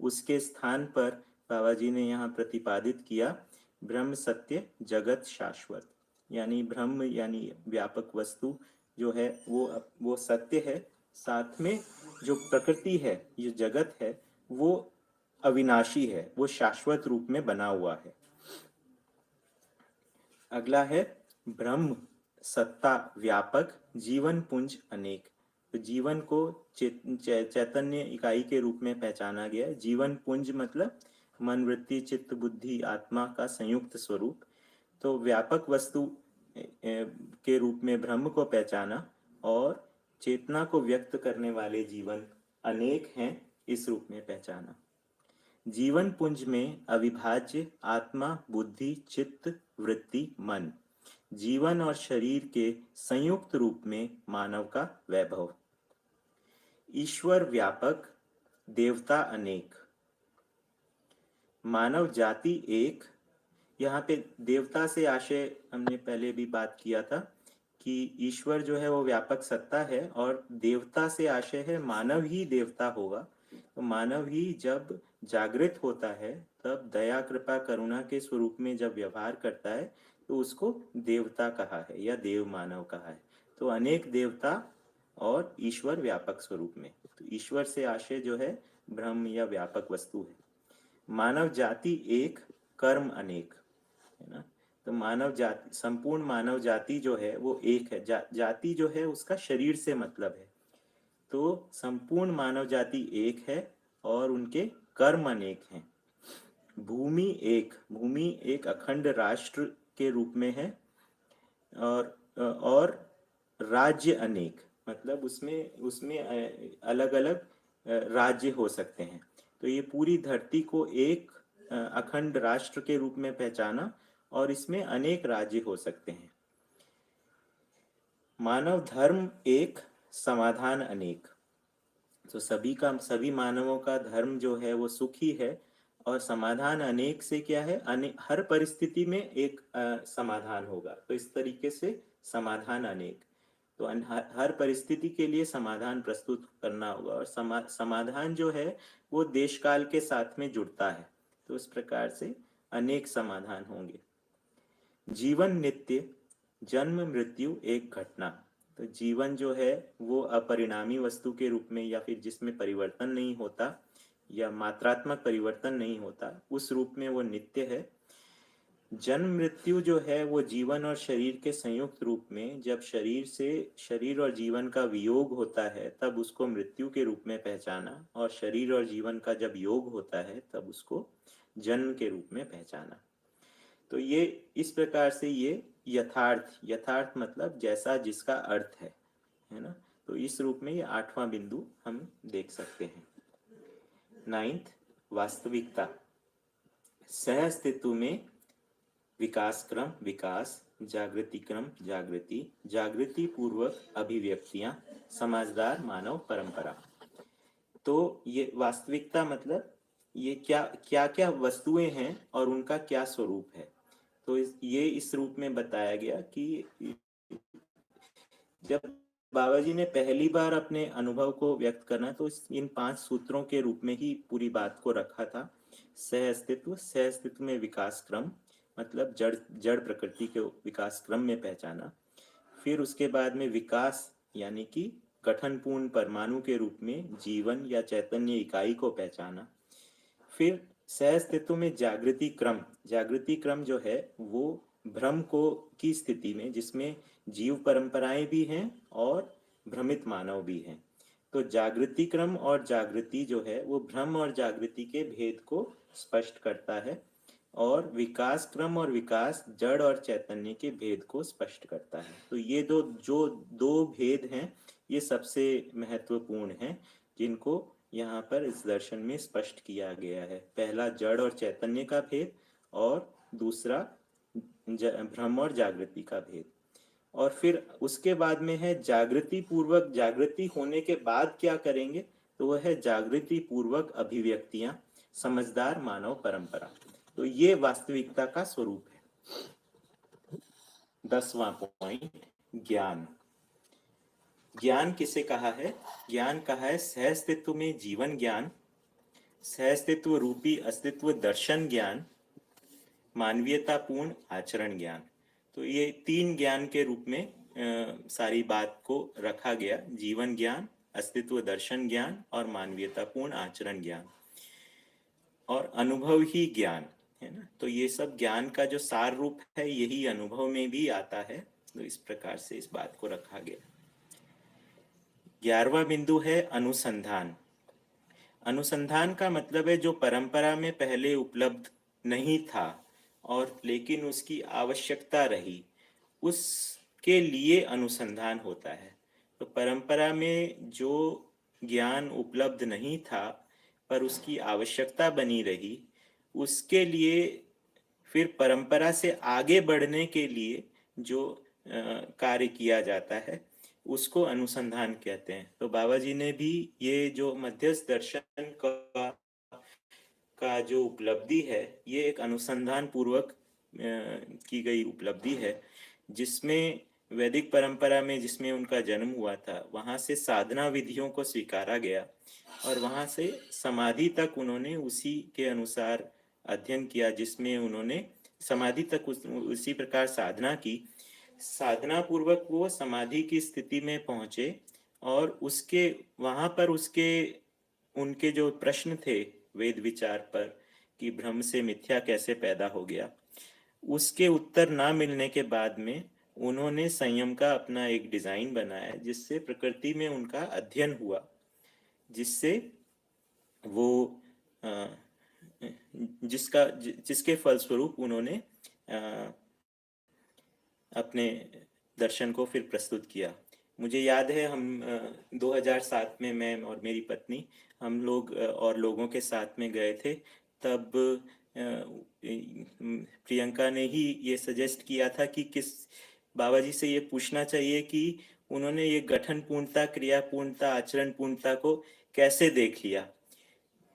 [SPEAKER 1] उसके स्थान पर बाबा जी ने यहाँ प्रतिपादित किया ब्रह्म सत्य जगत शाश्वत। यानी ब्रह्म यानी व्यापक वस्तु जो है वो सत्य है। साथ में जो प्रकृति है, ये जगत है, वो अविनाशी है, वो शाश्वत रूप में बना हुआ है। अगला है ब्रह्म सत्ता व्यापक, जीवन पुंज अनेक। तो जीवन को चैतन्य इकाई के रूप में पहचाना गया। जीवन पुंज मतलब मन, वृत्ति, चित्त, बुद्धि, आत्मा का संयुक्त स्वरूप। तो व्यापक वस्तु के रूप में ब्रह्म को पहचाना, और चेतना को व्यक्त करने वाले जीवन अनेक हैं, इस रूप में पहचाना। जीवन पुंज में अविभाज्य आत्मा, बुद्धि, चित्त, वृत्ति, मन, जीवन और शरीर के संयुक्त रूप में मानव का वैभव। ईश्वर व्यापक, देवता अनेक, मानव जाति एक। यहाँ पे देवता से आशय हमने पहले भी बात किया था कि ईश्वर जो है वो व्यापक सत्ता है, और देवता से आशय है मानव ही देवता होगा। तो मानव ही जब जागृत होता है तब दया, कृपा, करुणा के स्वरूप में जब व्यवहार करता है तो उसको देवता कहा है या देव मानव कहा है। तो अनेक देवता और ईश्वर व्यापक स्वरूप में। तो ईश्वर से आशय जो है ब्रह्म या व्यापक वस्तु है। मानव जाति एक, कर्म अनेक, है ना। तो मानव जाति, संपूर्ण मानव जाति जो है वो एक है। जाति जो है उसका शरीर से मतलब है। तो संपूर्ण मानव जाति एक है और उनके कर्म अनेक हैं। भूमि एक, भूमि एक अखंड राष्ट्र के रूप में है। और राज्य अनेक मतलब उसमें उसमें अलग अलग राज्य हो सकते हैं। तो ये पूरी धरती को एक अखंड राष्ट्र के रूप में पहचाना, और इसमें अनेक राज्य हो सकते हैं। मानव धर्म एक, समाधान अनेक। तो सभी मानवों का धर्म जो है वो सुखी है, और समाधान अनेक से क्या है, हर परिस्थिति में एक समाधान होगा। तो इस तरीके से समाधान अनेक। तो हर परिस्थिति के लिए समाधान प्रस्तुत करना होगा, और समाधान जो है वो देश काल के साथ में जुड़ता है। तो इस प्रकार से अनेक समाधान होंगे। जीवन नित्य, जन्म मृत्यु एक घटना। तो जीवन जो है वो अपरिणामी वस्तु के रूप में, या फिर जिसमें परिवर्तन नहीं होता या मात्रात्मक परिवर्तन नहीं होता, उस रूप में वो नित्य है। जन्म मृत्यु जो है वो जीवन और शरीर के संयुक्त रूप में, जब शरीर और जीवन का वियोग होता है तब उसको मृत्यु के रूप में पहचाना, और शरीर और जीवन का जब योग होता है तब उसको जन्म के रूप में पहचाना। तो ये इस प्रकार से ये यथार्थ मतलब जैसा जिसका अर्थ है ना। तो इस रूप में ये आठवां बिंदु हम देख सकते हैं। नाइन्थ, वास्तविकता। सह अस्तित्व में विकास क्रम विकास, जागृति क्रम जागृति, जागृति पूर्वक अभिव्यक्तियां, समझदार मानव परंपरा। तो ये वास्तविकता मतलब ये क्या क्या क्या वस्तुएं हैं और उनका क्या स्वरूप है। तो ये इस रूप में बताया गया कि जब बाबा जी ने पहली बार अपने अनुभव को व्यक्त करना तो इन 5 सूत्रों के रूप में ही पूरी बात को रखा था। सह अस्तित्व में विकास क्रम, मतलब जड़ जड़ प्रकृति के विकास क्रम में पहचाना। फिर उसके बाद में विकास यानी कि गठनपूर्ण परमाणु के रूप में जीवन या चैतन्य इकाई को पहचाना। फिर सह अस्तित्व में जागृति क्रम जो है वो भ्रम को की स्थिति में, जिसमें जीव परंपराएं भी हैं और भ्रमित मानव भी हैं। तो जागृति क्रम और जागृति जो है वो भ्रम और जागृति के भेद को स्पष्ट करता है, और विकास क्रम और विकास जड़ और चैतन्य के भेद को स्पष्ट करता है। तो ये दो भेद हैं, ये सबसे महत्वपूर्ण हैं, जिनको यहाँ पर इस दर्शन में स्पष्ट किया गया है। पहला जड़ और चैतन्य का भेद, और दूसरा भ्रम और जागृति का भेद। और फिर उसके बाद में है जागृति पूर्वक, जागृति होने के बाद क्या करेंगे, तो वह है जागृति पूर्वक अभिव्यक्तियां, समझदार मानव परंपरा। तो ये वास्तविकता का स्वरूप है। 10वां पॉइंट, ज्ञान। ज्ञान किसे कहा है? ज्ञान कहा है सहअस्तित्व में जीवन ज्ञान, सहअस्तित्व रूपी अस्तित्व दर्शन ज्ञान, मानवीयतापूर्ण आचरण ज्ञान। तो ये 3 ज्ञान के रूप में सारी बात को रखा गया, जीवन ज्ञान, अस्तित्व दर्शन ज्ञान और मानवीयतापूर्ण आचरण ज्ञान, और अनुभव ही ज्ञान है ना। तो ये सब ज्ञान का जो सार रूप है यही अनुभव में भी आता है। तो इस प्रकार से इस बात को रखा गया। 11वां बिंदु है अनुसंधान। अनुसंधान का मतलब है जो परंपरा में पहले उपलब्ध नहीं था और लेकिन उसकी आवश्यकता रही, उसके लिए अनुसंधान होता है। तो परंपरा में जो ज्ञान उपलब्ध नहीं था पर उसकी आवश्यकता बनी रही, उसके लिए फिर परंपरा से आगे बढ़ने के लिए जो कार्य किया जाता है उसको अनुसंधान कहते हैं। तो बाबा जी ने भी ये जो मध्यस्थ दर्शन का जो उपलब्धि है ये एक अनुसंधान पूर्वक की गई उपलब्धि है, जिसमें वैदिक परंपरा में जिसमें उनका जन्म हुआ था वहाँ से साधना विधियों को स्वीकारा गया और वहाँ से समाधि तक उन्होंने उसी के अनुसार अध्ययन किया, जिसमें उन्होंने समाधि तक उसी प्रकार साधना की। साधना पूर्वक वो समाधि की स्थिति में पहुँचे और उसके वहाँ पर उसके उनके जो प्रश्न थे वेद विचार पर कि भ्रम से मिथ्या कैसे पैदा हो गया, उसके उत्तर ना मिलने के बाद में उन्होंने संयम का अपना एक डिजाइन बनाया जिससे प्रकृति में उनका अध्ययन हुआ, जिससे वो जिसके फलस्वरूप उन्होंने अपने दर्शन को फिर प्रस्तुत किया। मुझे याद है हम 2007 में मैं और मेरी पत्नी हम लोग और लोगों के साथ में गए थे। तब प्रियंका ने ही ये सजेस्ट किया था कि किस बाबा जी से ये पूछना चाहिए कि उन्होंने ये गठन पूर्णता, क्रिया पूर्णता, आचरण पूर्णता को कैसे देख लिया।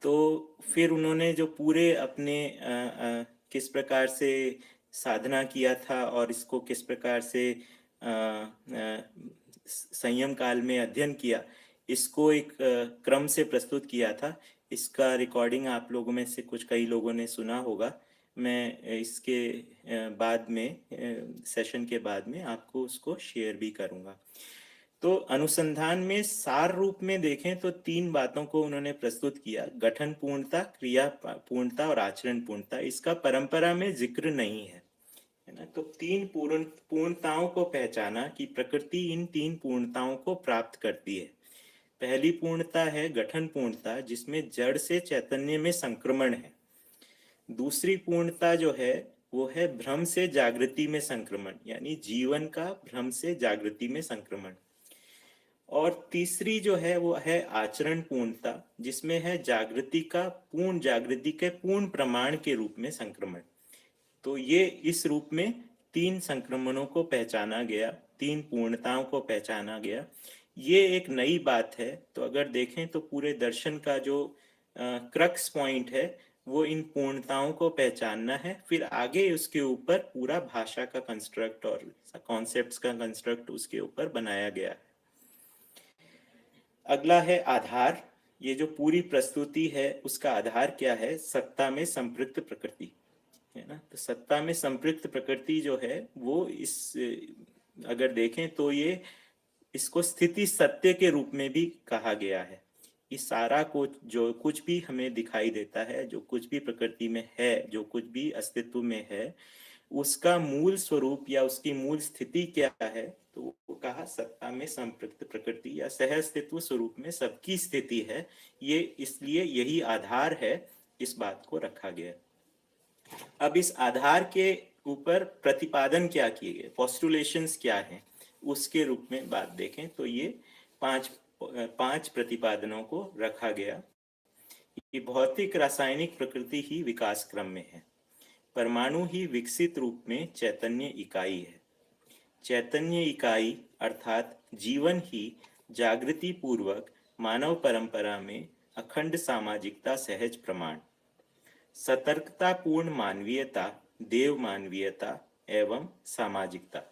[SPEAKER 1] तो फिर उन्होंने जो पूरे अपने किस प्रकार से साधना किया था और इसको किस प्रकार से संयम काल में अध्ययन किया, इसको एक क्रम से प्रस्तुत किया था। इसका रिकॉर्डिंग आप लोगों में से कई लोगों ने सुना होगा। मैं इसके बाद में सेशन के बाद में आपको उसको शेयर भी करूँगा। तो अनुसंधान में सार रूप में देखें तो 3 बातों को उन्होंने प्रस्तुत किया, गठन पूर्णता, क्रिया पूर्णता और आचरण पूर्णता। इसका परंपरा में जिक्र नहीं है ना। तो 3 पूर्णताओं को पहचाना कि प्रकृति इन 3 पूर्णताओं को प्राप्त करती है। पहली पूर्णता है गठन पूर्णता, जिसमें जड़ से चैतन्य में संक्रमण है। दूसरी पूर्णता जो है वो है भ्रम से जागृति में संक्रमण, यानी जीवन का भ्रम से जागृति में संक्रमण। और तीसरी जो है वो है आचरण पूर्णता, जिसमें है जागृति के पूर्ण प्रमाण के रूप में संक्रमण। तो ये इस रूप में 3 संक्रमणों को पहचाना गया, 3 पूर्णताओं को पहचाना गया। ये एक नई बात है। तो अगर देखें तो पूरे दर्शन का जो क्रक्स पॉइंट है वो इन पूर्णताओं को पहचानना है, फिर आगे उसके ऊपर पूरा भाषा का कंस्ट्रक्ट और कॉन्सेप्ट्स का कंस्ट्रक्ट उसके ऊपर बनाया गया है। अगला है आधार। ये जो पूरी प्रस्तुति है उसका आधार क्या है? सत्ता में संपृक्त प्रकृति, है ना। तो सत्ता में संपृक्त प्रकृति जो है वो इस अगर देखें तो ये इसको स्थिति सत्य के रूप में भी कहा गया है। कि सारा कुछ जो कुछ भी हमें दिखाई देता है, जो कुछ भी प्रकृति में है, जो कुछ भी अस्तित्व में है, उसका मूल स्वरूप या उसकी मूल स्थिति क्या है? तो वो कहा सत्ता में संपृक्त प्रकृति या सह अस्तित्व स्वरूप में सबकी स्थिति है। ये इसलिए यही आधार है, इस बात को रखा गया। अब इस आधार के ऊपर प्रतिपादन क्या किए गए, पोस्टुलेशंस क्या हैं, उसके रूप में बात देखें तो ये पांच पांच प्रतिपादनों को रखा गया कि भौतिक रासायनिक प्रकृति ही विकास क्रम में है। परमाणु ही विकसित रूप में चैतन्य इकाई है। चैतन्य इकाई अर्थात जीवन ही जागृति पूर्वक मानव परंपरा में अखंड सामाजिकता सहज प्रमाण। सतर्कतापूर्ण मानवीयता, देव मानवीयता एवं सामाजिकता।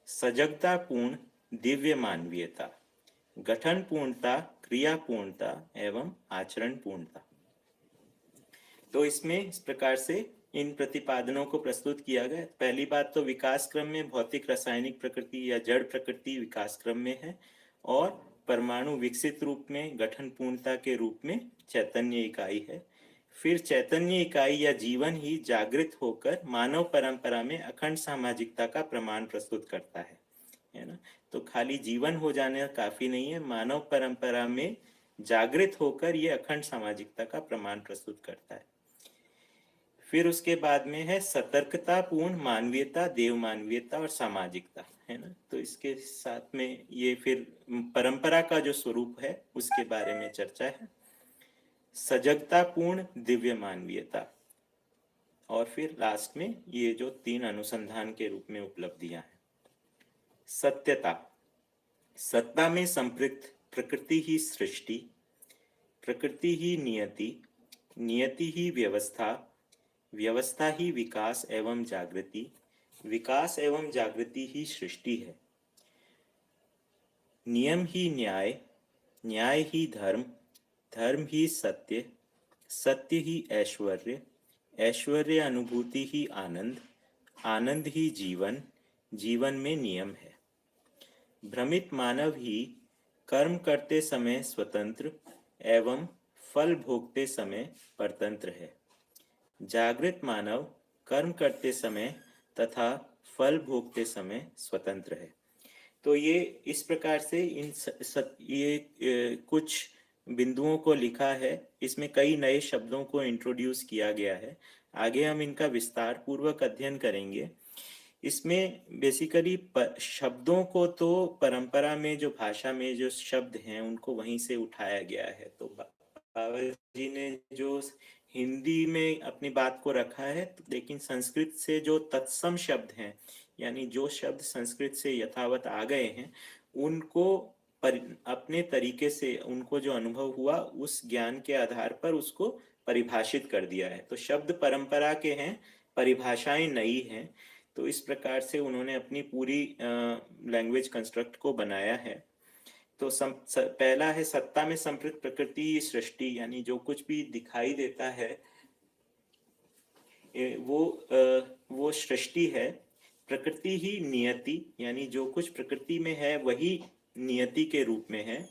[SPEAKER 1] सजगतापूर्ण दिव्य मानवीयता। गठन पूर्णता, क्रिया पूर्णता एवं आचरण पूर्णता। तो इसमें इस प्रकार से इन प्रतिपादनों को प्रस्तुत किया गया। पहली बात तो विकास क्रम में भौतिक रासायनिक प्रकृति या जड़ प्रकृति विकास क्रम में है, और परमाणु विकसित रूप में गठन पूर्णता के रूप में चैतन्य इकाई है। फिर चैतन्य इकाई या जीवन ही जागृत होकर मानव परंपरा में अखंड सामाजिकता का प्रमाण प्रस्तुत करता है ना। तो खाली जीवन हो जाने काफी नहीं है, मानव परंपरा में जागृत होकर ये अखंड सामाजिकता का प्रमाण प्रस्तुत करता है। फिर उसके बाद में है सतर्कता पूर्ण मानवीयता, देव मानवीयता और सामाजिकता, है ना। तो इसके साथ में ये फिर परंपरा का जो स्वरूप है उसके बारे में चर्चा है। सजगता पूर्ण दिव्य मानवीयता, और फिर लास्ट में ये जो तीन अनुसंधान के रूप में उपलब्धियां हैं। सत्यता। सत्ता में संपृक्त प्रकृति ही सृष्टि, प्रकृति ही नियति, नियति ही व्यवस्था, व्यवस्था ही विकास एवं जागृति, विकास एवं जागृति ही सृष्टि है। नियम ही न्याय, न्याय ही धर्म, धर्म ही सत्य, सत्य ही ऐश्वर्य, ऐश्वर्य अनुभूति ही आनंद, आनंद ही जीवन, जीवन में नियम है। भ्रमित मानव ही कर्म करते समय स्वतंत्र एवं फल भोगते समय परतंत्र है। जागृत मानव कर्म करते समय तथा फल भोगते समय स्वतंत्र है। तो ये इस प्रकार से कुछ बिंदुओं को लिखा है। इसमें कई नए शब्दों को इंट्रोड्यूस किया गया है। आगे हम इनका विस्तार पूर्वक अध्ययन करेंगे। इसमें बेसिकली शब्दों को तो परंपरा में जो भाषा में जो शब्द हैं उनको वहीं से उठाया गया है। तो बाबा जी ने जो हिंदी में अपनी बात को रखा है, लेकिन संस्कृत से जो तत्सम शब्द हैं, यानी जो शब्द संस्कृत से यथावत आ गए हैं, उनको अपने तरीके से उनको जो अनुभव हुआ उस ज्ञान के आधार पर उसको परिभाषित कर दिया है। तो शब्द परंपरा के हैं, परिभाषाएं नई हैं। तो इस प्रकार से उन्होंने अपनी पूरी लैंग्वेज कंस्ट्रक्ट को बनाया है। तो पहला है सत्ता में संपृक्त प्रकृति सृष्टि, यानी जो कुछ भी दिखाई देता है वो सृष्टि है। प्रकृति ही नियति, यानी जो कुछ प्रकृति में है वही नियति के रूप में है,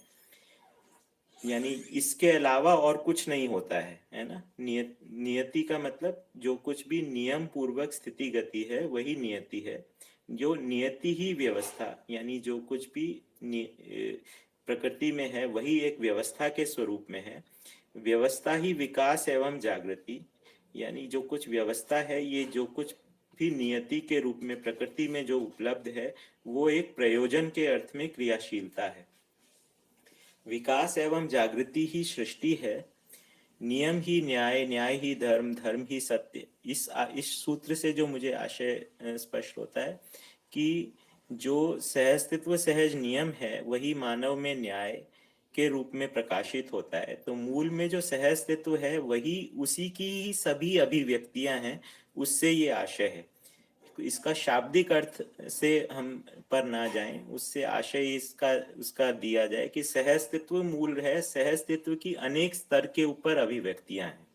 [SPEAKER 1] यानी इसके अलावा और कुछ नहीं होता है ना। नियति का मतलब जो कुछ भी नियम पूर्वक स्थिति गति है वही नियति है। जो नियति ही व्यवस्था, यानी जो कुछ भी प्रकृति में है वही एक व्यवस्था के स्वरूप में है। व्यवस्था ही विकास एवं जागृति, यानी जो कुछ व्यवस्था है, ये जो कुछ भी नियति के रूप में प्रकृति में जो उपलब्ध है वो एक प्रयोजन के अर्थ में क्रियाशीलता है। विकास एवं जागृति ही सृष्टि है। नियम ही न्याय, न्याय ही धर्म, धर्म ही सत्य। इस सूत्र से जो मुझे आशय स्पष्ट होता है कि जो सहअस्तित्व सहज नियम है वही मानव में न्याय के रूप में प्रकाशित होता है। तो मूल में जो सहअस्तित्व है वही उसी की सभी अभिव्यक्तियां हैं, उससे ये आशय है। इसका शाब्दिक अर्थ से हम पर ना जाएं, उससे आशय इसका उसका दिया जाए कि सहअस्तित्व मूल है, सहअस्तित्व की अनेक स्तर के ऊपर अभिव्यक्तियां हैं,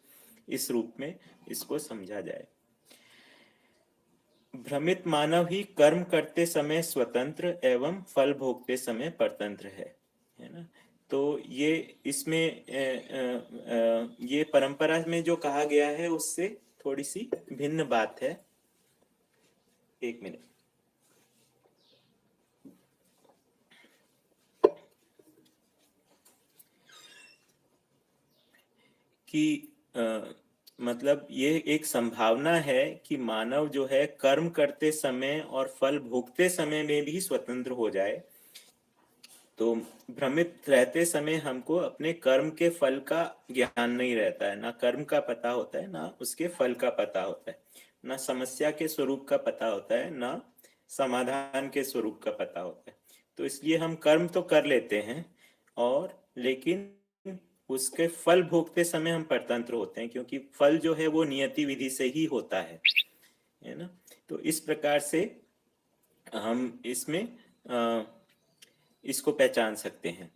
[SPEAKER 1] इस रूप में इसको समझा जाए। भ्रमित मानव ही कर्म करते समय स्वतंत्र एवं फल भोगते समय परतंत्र है ना। तो ये इसमें ये परंपरा में जो कहा गया है उससे थोड़ी सी भिन्न बात है। एक मिनट। कि मतलब ये एक संभावना है कि मानव जो है कर्म करते समय और फल भोगते समय में भी स्वतंत्र हो जाए। तो भ्रमित रहते समय हमको अपने कर्म के फल का ज्ञान नहीं रहता है, ना कर्म का पता होता है, ना उसके फल का पता होता है, ना समस्या के स्वरूप का पता होता है, ना समाधान के स्वरूप का पता होता है। तो इसलिए हम कर्म तो कर लेते हैं, और लेकिन उसके फल भोगते समय हम परतंत्र होते हैं, क्योंकि फल जो है वो नियति विधि से ही होता है ना। तो इस प्रकार से हम इसमें इसको पहचान सकते हैं।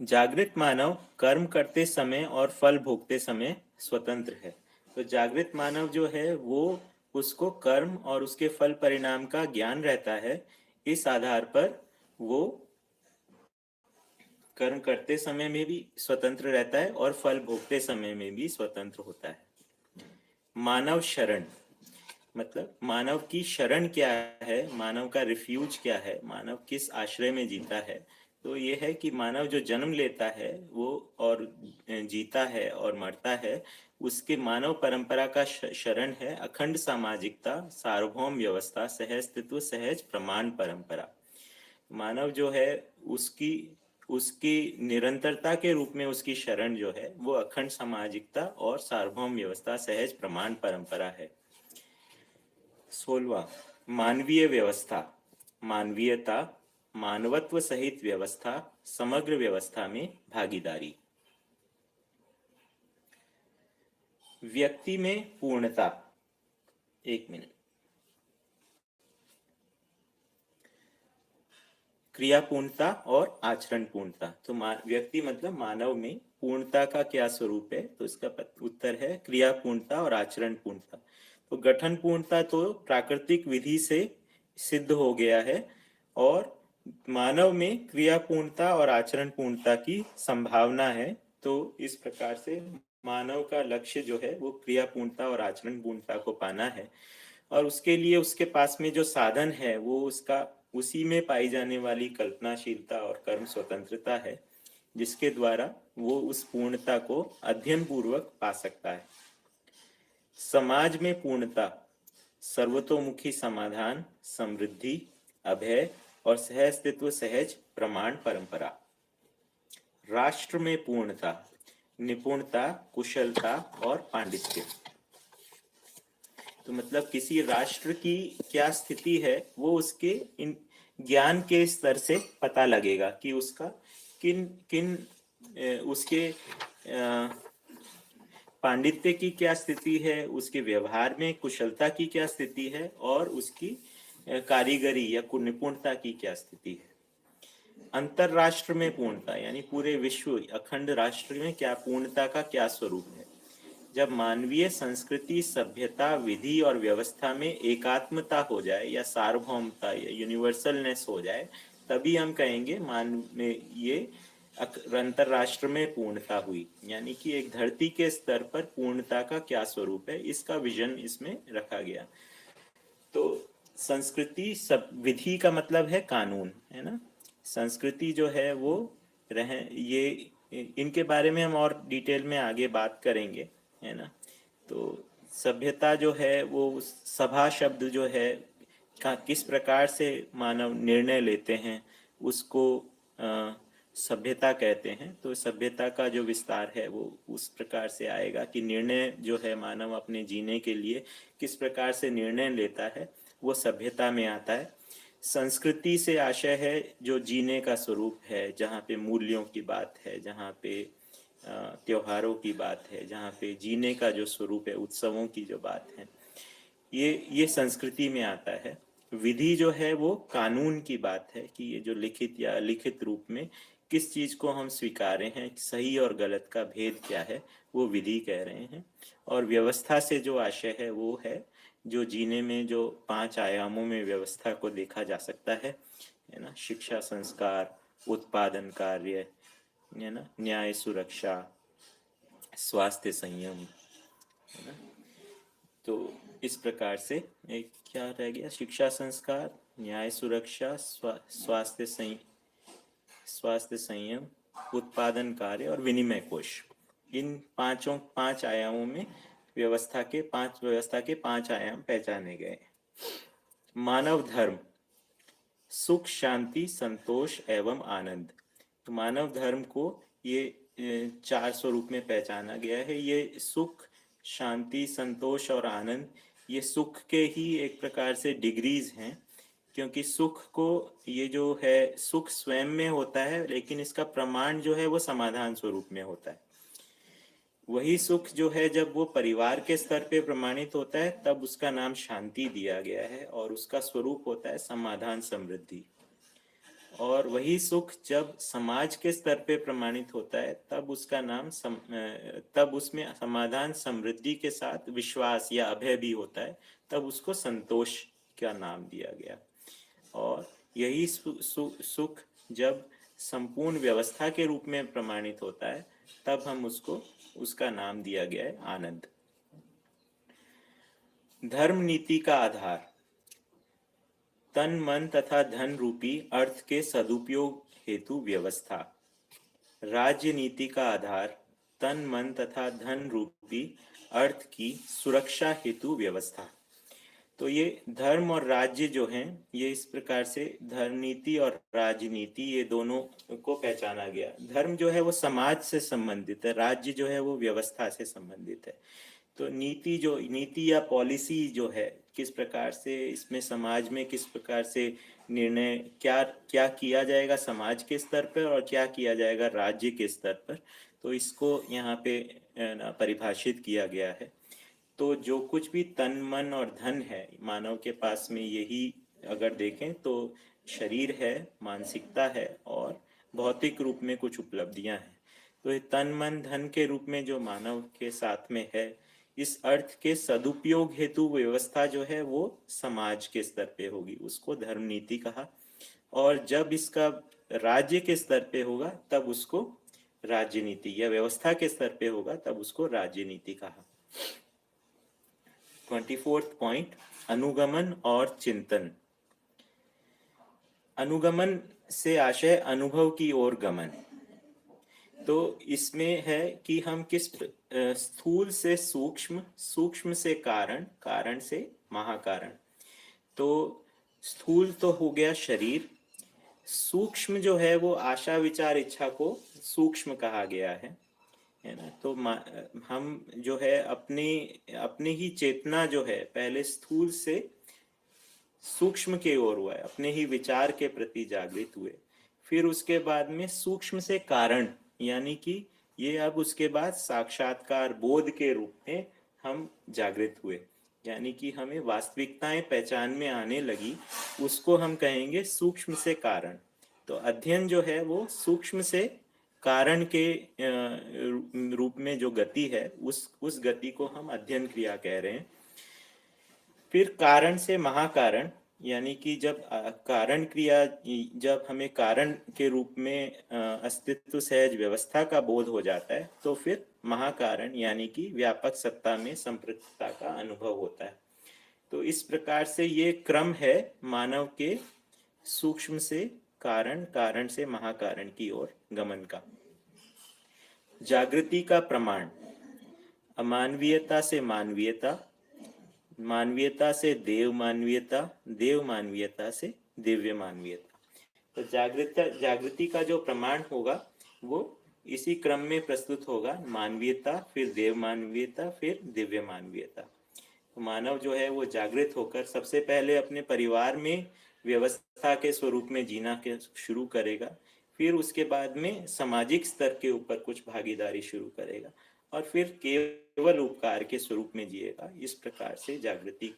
[SPEAKER 1] जागृत मानव कर्म करते समय और फल भोगते समय स्वतंत्र है। तो जागृत मानव जो है वो उसको कर्म और उसके फल परिणाम का ज्ञान रहता है। इस आधार पर वो कर्म करते समय में भी स्वतंत्र रहता है और फल भोगते समय में भी स्वतंत्र होता है। मानव शरण, मतलब मानव की शरण क्या है, मानव का रिफ्यूज क्या है, मानव किस आश्रय में जीता है। तो ये है कि मानव जो जन्म लेता है वो और जीता है और मरता है, उसके मानव परंपरा का शरण है अखंड सामाजिकता, सार्वभौम व्यवस्था, सहअस्तित्व, सहज प्रमाण परंपरा। मानव जो है उसकी उसकी निरंतरता के रूप में उसकी शरण जो है वो अखंड सामाजिकता और सार्वभौम व्यवस्था, सहज प्रमाण परंपरा है। 16वां, मानवीय व्यवस्था, मानवीयता, मानवत्व सहित व्यवस्था, समग्र व्यवस्था में भागीदारी। व्यक्ति में पूर्णता, एक मिनट। क्रिया पूर्णता और आचरण पूर्णता। तो व्यक्ति मतलब मानव में पूर्णता का क्या स्वरूप है, तो इसका उत्तर है क्रिया पूर्णता और आचरण पूर्णता। तो गठन पूर्णता तो प्राकृतिक विधि से सिद्ध हो गया है, और मानव में क्रिया पूर्णता और आचरण पूर्णता की संभावना है। तो इस प्रकार से मानव का लक्ष्य जो है वो क्रिया पूर्णता और आचरण पूर्णता को पाना है, और उसके लिए उसके पास में जो साधन है वो उसका उसी में पाई जाने वाली कल्पनाशीलता और कर्म स्वतंत्रता है, जिसके द्वारा वो उस पूर्णता को अध्ययन पूर्वक पा सकता है। समाज में पूर्णता, सर्वतोमुखी समाधान, समृद्धि, अभय और सहअस्तित्व, सहज प्रमाण परंपरा। राष्ट्र में पूर्णता, निपुणता, कुशलता और पांडित्य। तो मतलब किसी राष्ट्र की क्या स्थिति है वो उसके इन ज्ञान के स्तर से पता लगेगा कि उसका किन किन उसके पांडित्य की क्या स्थिति है, उसके व्यवहार में कुशलता की क्या स्थिति है, और उसकी कारीगरी या निपुणता की क्या स्थिति है। अंतरराष्ट्र में पूर्णता, यानी पूरे विश्व अखंड राष्ट्र में क्या पूर्णता का क्या स्वरूप है। जब मानवीय संस्कृति, सभ्यता, विधि और व्यवस्था में एकात्मता हो जाए या सार्वभौमता या यूनिवर्सलनेस हो जाए, तभी हम कहेंगे मान में ये अंतरराष्ट्र में पूर्णता हुई। यानी कि एक धरती के स्तर पर पूर्णता का क्या स्वरूप है, इसका विजन इसमें रखा गया। तो संस्कृति, सब विधि का मतलब है कानून, है ना। संस्कृति जो है वो ये इनके बारे में हम और डिटेल में आगे बात करेंगे, है ना। तो सभ्यता जो है वो सभा शब्द जो है किस प्रकार से मानव निर्णय लेते हैं उसको सभ्यता कहते हैं। तो सभ्यता का जो विस्तार है वो उस प्रकार से आएगा कि निर्णय जो है मानव अपने जीने के लिए किस प्रकार से निर्णय लेता है, वो सभ्यता में आता है। संस्कृति से आशय है जो जीने का स्वरूप है, जहाँ पे मूल्यों की बात है, जहाँ पे त्योहारों की बात है, जहाँ पे जीने का जो स्वरूप है, उत्सवों की जो बात है, ये संस्कृति में आता है। विधि जो है वो कानून की बात है कि ये जो लिखित या अलिखित रूप में किस चीज को हम स्वीकारे हैं, सही और गलत का भेद क्या है, वो विधि कह रहे हैं। और व्यवस्था से जो आशय है वो है जो जीने में जो 5 आयामों में व्यवस्था को देखा जा सकता है ना। शिक्षा, संस्कार, उत्पादन कार्य, है ना, न्याय, सुरक्षा, स्वास्थ्य, संयम, है ना। तो इस प्रकार से एक क्या रह गया, शिक्षा, संस्कार, न्याय, सुरक्षा, स्वास्थ्य, संयम, उत्पादन कार्य और विनिमय कोश। इन 5 आयामों में व्यवस्था के 5 आयाम पहचाने गए। मानव धर्म: सुख, शांति, संतोष एवं आनंद। तो मानव धर्म को ये 4 स्वरूप में पहचाना गया है। ये सुख, शांति, संतोष और आनंद, ये सुख के ही एक प्रकार से डिग्रीज हैं, क्योंकि सुख को, ये जो है सुख स्वयं में होता है, लेकिन इसका प्रमाण जो है वो समाधान स्वरूप में होता है। वही सुख जो है जब वो परिवार के स्तर पे प्रमाणित होता है तब उसका नाम शांति दिया गया है, और उसका स्वरूप होता है समाधान, समृद्धि। और वही सुख जब समाज के स्तर पे प्रमाणित होता है तब उसका नाम तब उसमें समाधान, समृद्धि के साथ विश्वास या अभय भी होता है, तब उसको संतोष का नाम दिया गया। और यही सुख जब संपूर्ण व्यवस्था के रूप में प्रमाणित होता है तब हम उसका नाम दिया गया है आनंद। धर्म नीति का आधार: तन, मन तथा धन रूपी अर्थ के सदुपयोग हेतु व्यवस्था। राज्य नीति का आधार: तन, मन तथा धन रूपी अर्थ की सुरक्षा हेतु व्यवस्था। तो ये धर्म और राज्य जो हैं, ये इस प्रकार से धर्म नीति और राजनीति, ये दोनों को पहचाना गया। धर्म जो है वो समाज से संबंधित है, राज्य जो है वो व्यवस्था से संबंधित है। तो नीति या पॉलिसी जो है, किस प्रकार से इसमें समाज में किस प्रकार से निर्णय, क्या क्या किया जाएगा समाज के स्तर पर और क्या किया जाएगा राज्य के स्तर पर, तो इसको यहाँ पे परिभाषित किया गया है। तो जो कुछ भी तन, मन और धन है मानव के पास में, यही अगर देखें तो शरीर है, मानसिकता है और भौतिक रूप में कुछ उपलब्धियां हैं। तो ये तन, मन, धन के रूप में जो मानव के साथ में है, इस अर्थ के सदुपयोग हेतु व्यवस्था जो है वो समाज के स्तर पे होगी, उसको धर्म नीति कहा। और जब इसका राज्य के स्तर पे होगा तब उसको राज्य नीति, या व्यवस्था के स्तर पे होगा तब उसको राज्य नीति कहा। 24th पॉइंट, अनुगमन और चिंतन। अनुगमन से आशय अनुभव की ओर गमन। तो इसमें है कि हम किस स्थूल से सूक्ष्म, सूक्ष्म से कारण, कारण से महाकारण। तो स्थूल तो हो गया शरीर, सूक्ष्म जो है वो आशा, विचार, इच्छा को सूक्ष्म कहा गया है ना। तो हम जो है अपनी ही चेतना जो है पहले स्थूल से सूक्ष्म के ओर हुआ है, अपने ही विचार के प्रति जागृत हुए। फिर उसके बाद में सूक्ष्म से कारण, यानी कि ये अब उसके बाद साक्षात्कार बोध के रूप में हम जागृत हुए, यानी कि हमें वास्तविकताएं पहचान में आने लगी, उसको हम कहेंगे सूक्ष्म से कारण। तो अध्ययन जो है वो सूक्ष्म से कारण के रूप में जो गति है, उस गति को हम अध्ययन क्रिया कह रहे हैं। फिर कारण से महाकारण, यानी कि जब कारण क्रिया, जब हमें कारण के रूप में अस्तित्व सहज व्यवस्था का बोध हो जाता है तो फिर महाकारण, यानी कि व्यापक सत्ता में संपृक्तता का अनुभव होता है। तो इस प्रकार से ये क्रम है मानव के सूक्ष्म से कारण, कारण से महाकारण की ओर गमन का। जागृति का प्रमाण: अमानवीयता से मानवीयता, मानवीयता से देव मानवीयता, देव मानवीयता से दिव्य मानवीयता। तो जागृति का जो प्रमाण होगा वो इसी क्रम में प्रस्तुत होगा, मानवीयता, फिर देव मानवीयता, फिर दिव्य मानवीयता। तो मानव जो है वो जागृत होकर सबसे पहले अपने परिवार में व्यवस्था के स्वरूप में जीना के शुरू करेगा, फिर उसके बाद में सामाजिक स्तर के ऊपर कुछ भागीदारी शुरू करेगा और फिर केवल उपकार के स्वरूप में जिएगा। इस प्रकार से जागृति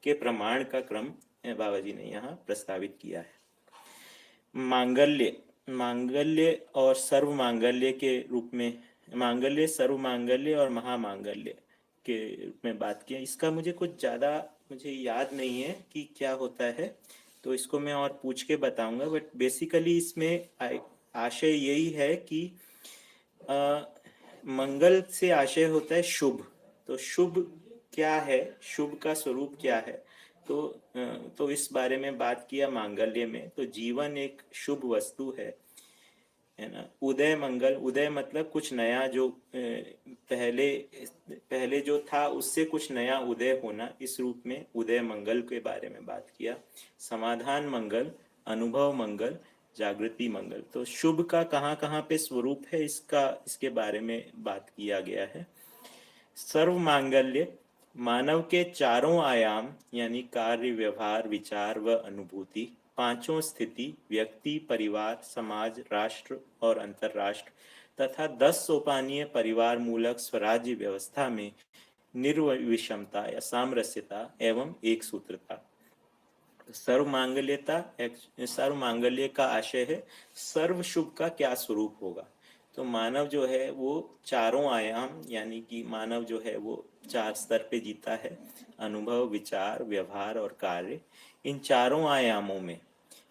[SPEAKER 1] के प्रमाण का क्रम बाबा जी ने यहाँ प्रस्तावित किया है। मांगल्य, मांगल्य और सर्व मांगल्य के रूप में, मांगल्य, सर्व मांगल्य और महामांगल्य के रूप में बात किया। इसका मुझे कुछ ज़्यादा मुझे याद नहीं है कि क्या होता है, तो इसको मैं और पूछ के बताऊंगा। बट बेसिकली इसमें आशय यही है कि मंगल से आशय होता है शुभ। तो शुभ क्या है, शुभ का स्वरूप क्या है, तो इस बारे में बात किया मांगल्य में। तो जीवन एक शुभ वस्तु है ना। उदय मंगल, उदय मतलब कुछ नया, जो पहले पहले जो था उससे कुछ नया उदय होना, इस रूप में उदय मंगल के बारे में बात किया। समाधान मंगल, अनुभव मंगल, जागृति मंगल। तो शुभ का कहाँ कहाँ पे स्वरूप है, इसके बारे में बात किया गया है। सर्व मांगल्य, मानव के चारों आयाम यानी कार्य, व्यवहार, विचार व अनुभूति, पांचों स्थिति, व्यक्ति, परिवार, समाज, राष्ट्र और अंतरराष्ट्र तथा 10 सोपानीय परिवार मूलक स्वराज्य व्यवस्था में निर्विषमता या सामरस्यता एवं एक सूत्रता। सर्व मांगल्यता, सर्व मांगल्य का आशय है सर्व शुभ का क्या स्वरूप होगा। तो मानव जो है वो चारों आयाम यानी कि मानव जो है वो 4 स्तर पे जीता है, अनुभव, विचार, व्यवहार और कार्य, इन चारों आयामों में।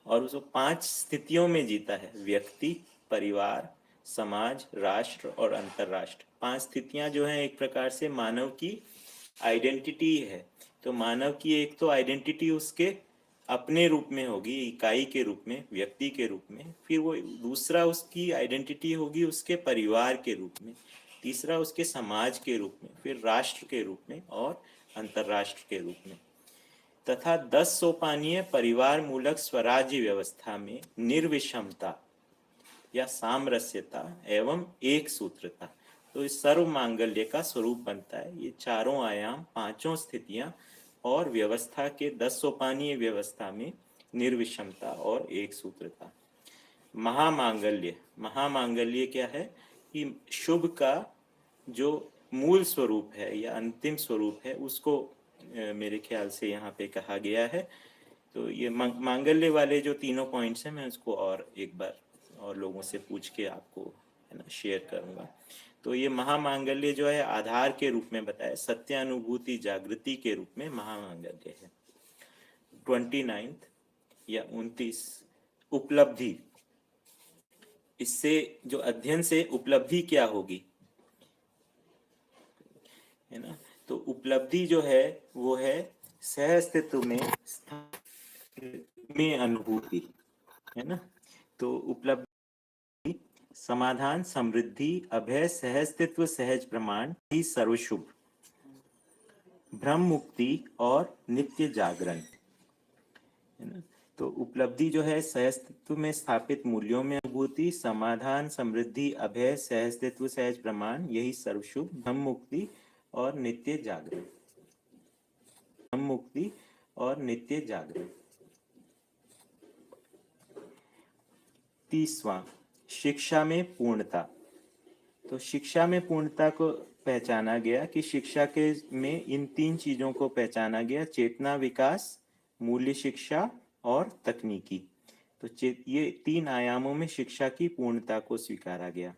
[SPEAKER 1] और उसको 5 स्थितियों में जीता है, व्यक्ति, परिवार, समाज, राष्ट्र और अंतरराष्ट्र। 5 स्थितियां जो हैं एक प्रकार से मानव की आइडेंटिटी है। तो मानव की एक तो आइडेंटिटी उसके अपने रूप में होगी, इकाई के रूप में, व्यक्ति के रूप में। फिर वो दूसरा उसकी आइडेंटिटी होगी उसके परिवार के रूप में, तीसरा उसके समाज के रूप में, फिर राष्ट्र के रूप में और अंतरराष्ट्र के रूप में। तथा 10 सोपानीय परिवार मूलक स्वराज्य व्यवस्था में निर्विषमता या सामरस्यता एवं एक सूत्रता। तो इस सर्व मांगल्य का स्वरूप बनता है ये चारों आयाम, पांचों स्थितियां और व्यवस्था के 10 सोपानीय व्यवस्था में निर्विषमता और एक सूत्रता। महामांगल्य, महामांगल्य क्या है कि शुभ का जो मूल स्वरूप है या अंतिम स्वरूप है उसको मेरे ख्याल से यहाँ पे कहा गया है। तो ये मांगल्य वाले जो तीनों पॉइंट्स हैं मैं उसको और एक बार और लोगों से पूछ के आपको है ना शेयर करूँगा। तो ये महामांगल्य जो है आधार के रूप में बताया, सत्यानुभूति जागृति के रूप में महामांगल्य है। 29 या 29 उपलब्धि, इससे जो अध्ययन से उपलब्धि क्या होगी है ना। तो उपलब्धि जो है वो है सह अस्तित्व में अनुभूति है ना। तो उपलब्धि, समाधान, समृद्धि, अभय, सहस्तित्व, सहज प्रमाण ही सर्वशुभ, भ्रम मुक्ति और नित्य जागरण है ना। तो उपलब्धि जो है सहस्तित्व में स्थापित मूल्यों में अनुभूति, समाधान, समृद्धि, अभय, सहस्तित्व, सहज प्रमाण, यही सर्वशुभ, भ्रम मुक्ति और नित्य जागरण, भ्रम मुक्ति और नित्य जागरण। 30वां, शिक्षा में पूर्णता। तो शिक्षा में पूर्णता को पहचाना गया कि शिक्षा के में इन 3 चीजों को पहचाना गया, चेतना विकास, मूल्य शिक्षा और तकनीकी। तो ये 3 आयामों में शिक्षा की पूर्णता को स्वीकारा गया।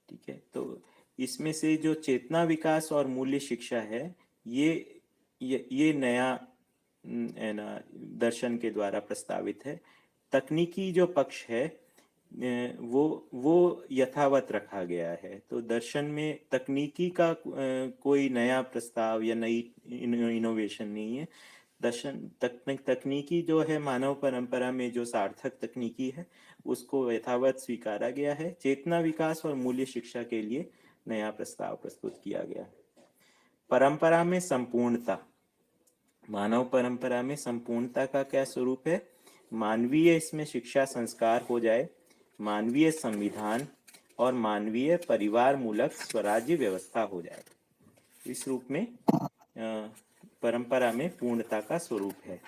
[SPEAKER 1] ठीक है, तो इसमें से जो चेतना विकास और मूल्य शिक्षा है ये नया है ना दर्शन के द्वारा प्रस्तावित है। तकनीकी जो पक्ष है वो यथावत रखा गया है। तो दर्शन में तकनीकी का कोई नया प्रस्ताव या नई इनोवेशन नहीं है। दर्शन तकनीकी जो है मानव परंपरा में जो सार्थक तकनीकी है उसको यथावत स्वीकारा गया है। चेतना विकास और मूल्य शिक्षा के लिए नया प्रस्ताव प्रस्तुत किया गया। परंपरा में संपूर्णता, मानव परंपरा में संपूर्णता का क्या स्वरूप है, मानवीय इसमें शिक्षा संस्कार हो जाए, मानवीय संविधान और मानवीय परिवार मूलक स्वराज्य व्यवस्था हो जाए। इस रूप में परंपरा में पूर्णता का स्वरूप है।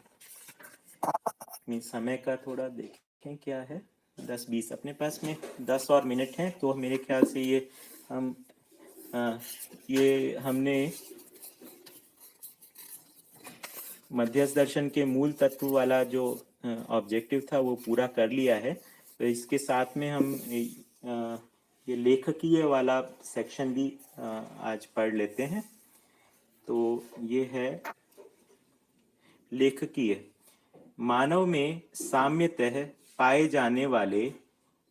[SPEAKER 1] समय का थोड़ा देखें क्या है, 10-20 अपने पास में 10 और मिनट हैं, तो मेरे ख्याल से ये हम ये हमने मध्यस्थ दर्शन के मूल तत्व वाला जो ऑब्जेक्टिव था वो पूरा कर लिया है। तो इसके साथ में हम ये लेखकीय वाला सेक्शन भी आज पढ़ लेते हैं। तो ये है लेखकीय। मानव में साम्यतः पाए जाने वाले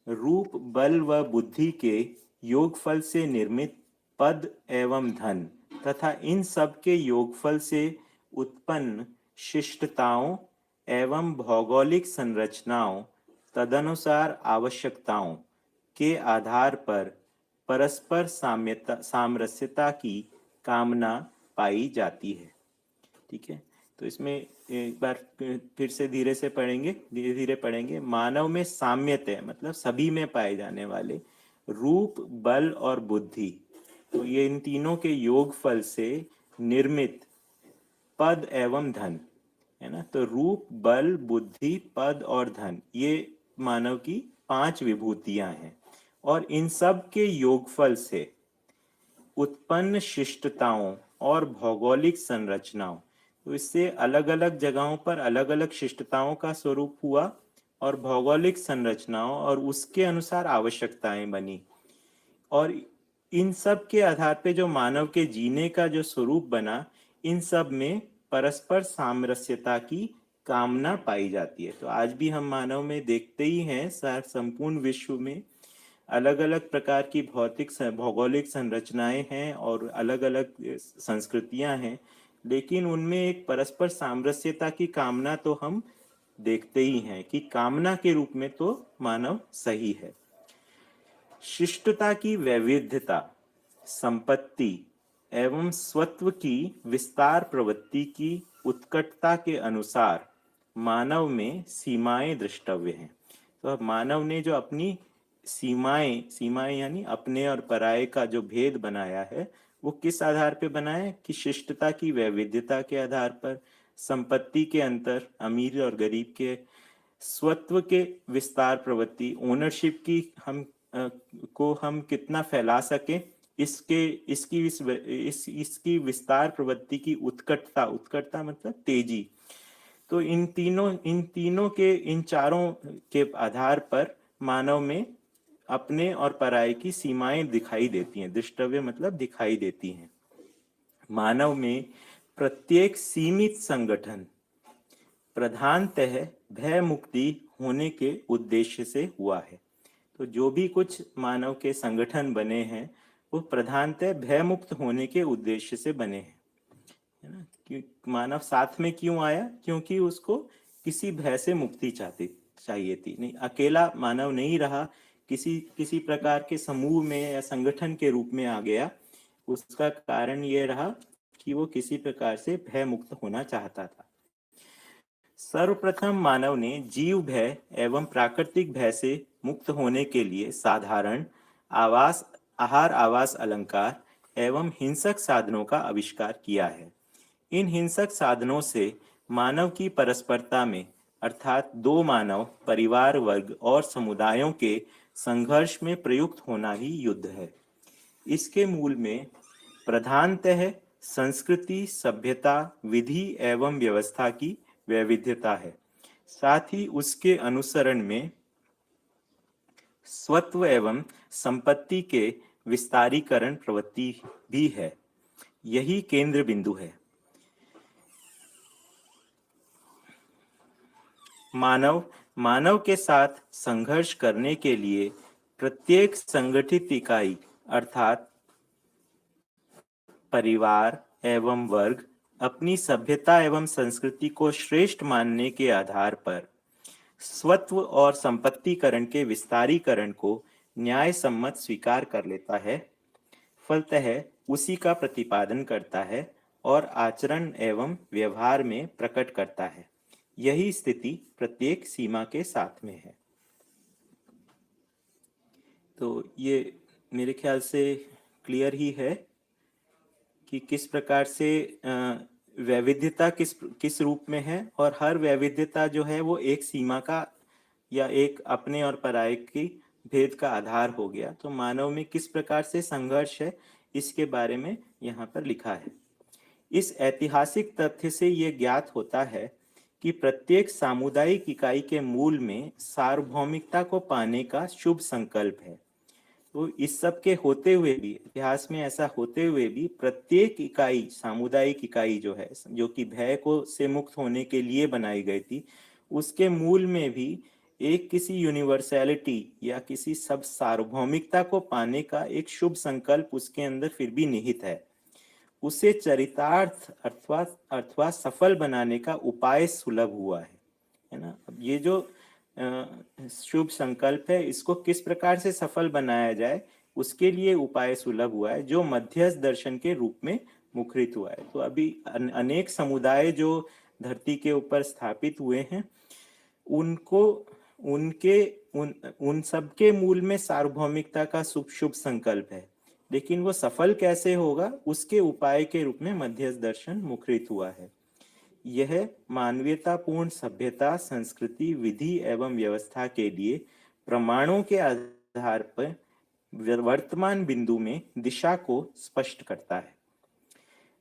[SPEAKER 1] रूप, बल व बुद्धि के योगफल से निर्मित पद एवं धन तथा इन सब के योगफल से उत्पन्न शिष्टताओं एवं भौगोलिक संरचनाओं तदनुसार आवश्यकताओं के आधार पर परस्पर सामरस्यता की कामना पाई जाती है। ठीक है, तो इसमें एक बार फिर से धीरे से पढ़ेंगे, धीरे धीरे पढ़ेंगे। मानव में साम्यता मतलब सभी में पाए जाने वाले रूप, बल और बुद्धि, तो ये इन तीनों के योग फल से निर्मित पद एवं धन है ना। तो रूप, बल, बुद्धि, पद और धन ये मानव की 5 विभूतियां हैं, और इन सब के योगफल से उत्पन्न शिष्टताओं और भौगोलिक संरचनाओं, तो इससे अलग अलग जगहों पर अलग अलग शिष्टताओं का स्वरूप हुआ और भौगोलिक संरचनाओं और उसके अनुसार आवश्यकताएं बनी, और इन सब के आधार पे जो मानव के जीने का जो स्वरूप बना, इन सब में परस्पर सामरस्यता की कामना पाई जाती है। तो आज भी हम मानव में देखते ही हैं, संपूर्ण विश्व में अलग अलग प्रकार की भौगोलिक संरचनाएं हैं और अलग अलग संस्कृतियां हैं, लेकिन उनमें एक परस्पर सामरस्यता की कामना तो हम देखते ही हैं कि कामना के रूप में तो मानव सही है। शिष्टता की वैविध्यता, संपत्ति एवं स्वत्व की विस्तार प्रवृत्ति की उत्कटता के अनुसार मानव में सीमाएं द्रष्टव्य हैं। तो अब मानव ने जो अपनी सीमाएं यानी अपने और पराये का जो भेद बनाया है, वो किस आधार पे बनाया है कि शिष्टता की वैविध्यता के आधार पर, संपत्ति के अंतर, अमीर और गरीब के, स्वत्व के विस्तार प्रवृत्ति, ओनरशिप की को हम कितना फैला सके, इसकी विस्तार प्रवृत्ति की उत्कटता मतलब तेजी। तो इन चारों के आधार पर मानव में अपने और पराये की सीमाएं दिखाई देती हैं। दृष्टव्य मतलब दिखाई देती हैं। मानव में प्रत्येक सीमित संगठन प्रधानतः भय मुक्ति होने के उद्देश्य से हुआ है। तो जो भी कुछ मानव के संगठन बने हैं वो प्रधानतः भय मुक्त होने के उद्देश्य से बने हैं, है ना। कि मानव साथ में क्यों आया, क्योंकि उसको किसी भय से मुक्ति चाहिए थी। नहीं, अकेला मानव नहीं रहा, किसी प्रकार के समूह में या संगठन के रूप में आ गया। उसका कारण ये रहा कि वो किसी प्रकार से भय मुक्त होना चाहता था। सर्वप्रथम मानव ने जीव भय एवं प्राकृतिक भय से मुक्त होने के लिए साधारण आहार, आवास, अलंकार एवं हिंसक साधनों का आविष्कार किया है। इन हिंसक साधनों से मानव की परस्परता में, अर्थात दो मानव परिवार, वर्ग और समुदायों के संघर्ष में प्रयुक्त होना ही युद्ध है। इसके मूल में प्रधानतः संस्कृति, सभ्यता, विधि एवं व्यवस्था की वैविध्यता है। साथ ही उसके अनुसरण में स्वत्व एवं संपत्ति के विस्तारीकरण प्रवृत्ति भी है। यही केंद्र बिंदु है। मानव के साथ संघर्ष करने के लिए प्रत्येक संगठित इकाई अर्थात परिवार एवं वर्ग अपनी सभ्यता एवं संस्कृति को श्रेष्ठ मानने के आधार पर स्वत्व और संपत्तिकरण के विस्तारीकरण को न्याय सम्मत स्वीकार कर लेता है, फलतः उसी का प्रतिपादन करता है और आचरण एवं व्यवहार में प्रकट करता है। यही स्थिति प्रत्येक सीमा के साथ में है। तो ये मेरे ख्याल से क्लियर ही है कि किस प्रकार से वैविध्यता किस रूप में है, और हर वैविध्यता जो है वो एक सीमा का या एक अपने और पराये की भेद का आधार हो गया। तो मानव में किस प्रकार से संघर्ष है, इसके बारे में यहाँ पर लिखा है। इस ऐतिहासिक तथ्य से ये ज्ञात होता है कि प्रत्येक सामुदायिक इकाई के मूल में सार्वभौमिकता को पाने का शुभ संकल्प है। तो इस सब के होते हुए भी, इतिहास में ऐसा होते हुए भी, प्रत्येक इकाई, सामुदायिक इकाई जो है, जो कि भय को से मुक्त होने के लिए बनाई गई थी, उसके मूल में भी एक किसी यूनिवर्सैलिटी या किसी सब सार्वभौमिकता को पाने का एक शुभ संकल्प उसके अंदर फिर भी निहित है। उसे चरितार्थ अथवा अथवा सफल बनाने का उपाय सुलभ हुआ है ना। अब ये जो शुभ संकल्प है, इसको किस प्रकार से सफल बनाया जाए, उसके लिए उपाय सुलभ हुआ है, जो मध्यस्थ दर्शन के रूप में मुखरित हुआ है। तो अभी अनेक समुदाय जो धरती के ऊपर स्थापित हुए हैं, उनको उनके उन सब के मूल में सार्वभौमिकता का शुभ शुभ संकल्प है, लेकिन वो सफल कैसे होगा, उसके उपाय के रूप में मध्यस्थ दर्शन मुखरित हुआ है। यह मानवीयतापूर्ण सभ्यता, संस्कृति, विधि एवं व्यवस्था के लिए प्रमाणों के आधार पर वर्तमान बिंदु में दिशा को स्पष्ट करता है।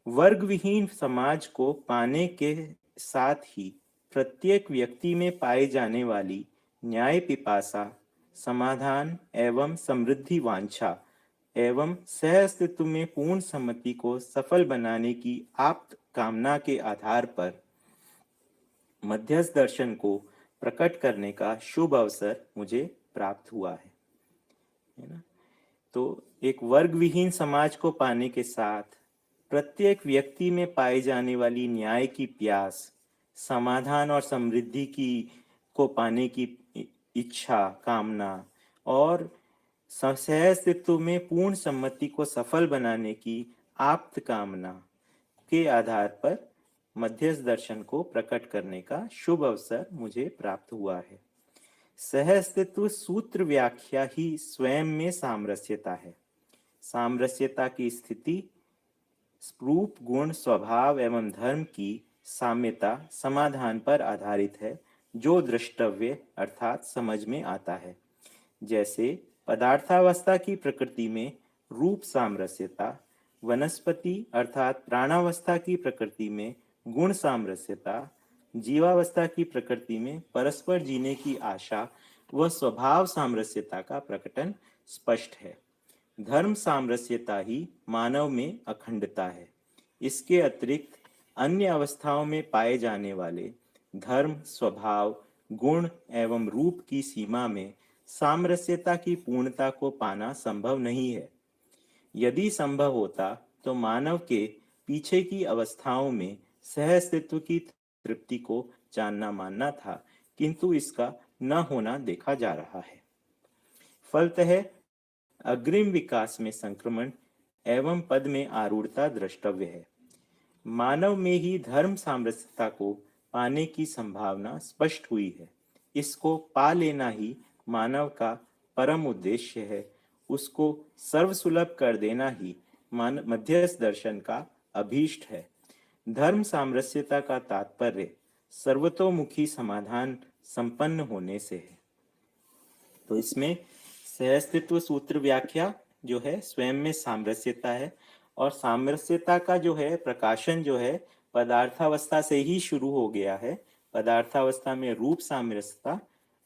[SPEAKER 1] वर्ग विहीन समाज को पाने के साथ ही प्रत्येक व्यक्ति में पाई जाने वाली न्याय पिपासा, समाधान एवं समृद्धि वांछा एवं सह अस्तित्व में पूर्ण सम्मति को सफल बनाने की आप्त कामना के आधार पर मध्यस्थ दर्शन को प्रकट करने का शुभ अवसर मुझे प्राप्त हुआ है ना। तो एक वर्ग विहीन समाज को पाने के साथ प्रत्येक व्यक्ति में पाई जाने वाली न्याय की प्यास, समाधान और समृद्धि की को पाने की इच्छा, कामना और सह अस्तित्व में पूर्ण सम्मति को सफल बनाने की आप्त कामना के आधार पर मध्यस्थ दर्शन को प्रकट करने का शुभ अवसर मुझे प्राप्त हुआ है। सह अस्तित्व सूत्र व्याख्या ही स्वयं में सामरस्यता है। सामरस्यता की स्थिति रूप, गुण, स्वभाव एवं धर्म की साम्यता समाधान पर आधारित है, जो द्रष्टव्य अर्थात समझ में आता है। जैसे पदार्थावस्था की प्रकृति में रूप सामरस्यता, वनस्पति अर्थात प्राणावस्था की प्रकृति में गुण सामरस्यता, जीवावस्था की प्रकृति में परस्पर जीने की आशा व स्वभाव सामरस्यता का प्रकटन स्पष्ट है। धर्म सामरस्यता ही मानव में अखंडता है। इसके अतिरिक्त अन्य अवस्थाओं में पाए जाने वाले धर्म, स्वभाव, गुण एवं रूप की सीमा में सामरस्यता की पूर्णता को पाना संभव नहीं है। यदि संभव होता तो मानव के पीछे की अवस्थाओं में सह अस्तित्व की तृप्ति को जानना मानना था, किंतु इसका न होना देखा जा रहा है। फलतः अग्रिम विकास में संक्रमण एवं पद में आरूढ़ता द्रष्टव्य है। मानव में ही धर्म सामरस्यता को पाने की संभावना स्पष्ट हुई है। इसको पा लेना ही मानव का परम उद्देश्य है। उसको सर्वसुलभ कर देना ही मध्यस्थ दर्शन का अभीष्ट है। धर्म सामरस्यता का तात्पर्य सर्वतोमुखी समाधान संपन्न होने से है। तो इसमें सहअस्तित्व सूत्र व्याख्या जो है स्वयं में सामरस्यता है, और सामरस्यता का जो है प्रकाशन जो है पदार्थावस्था से ही शुरू हो गया है। पदार्थावस्था में रूप सामरस्यता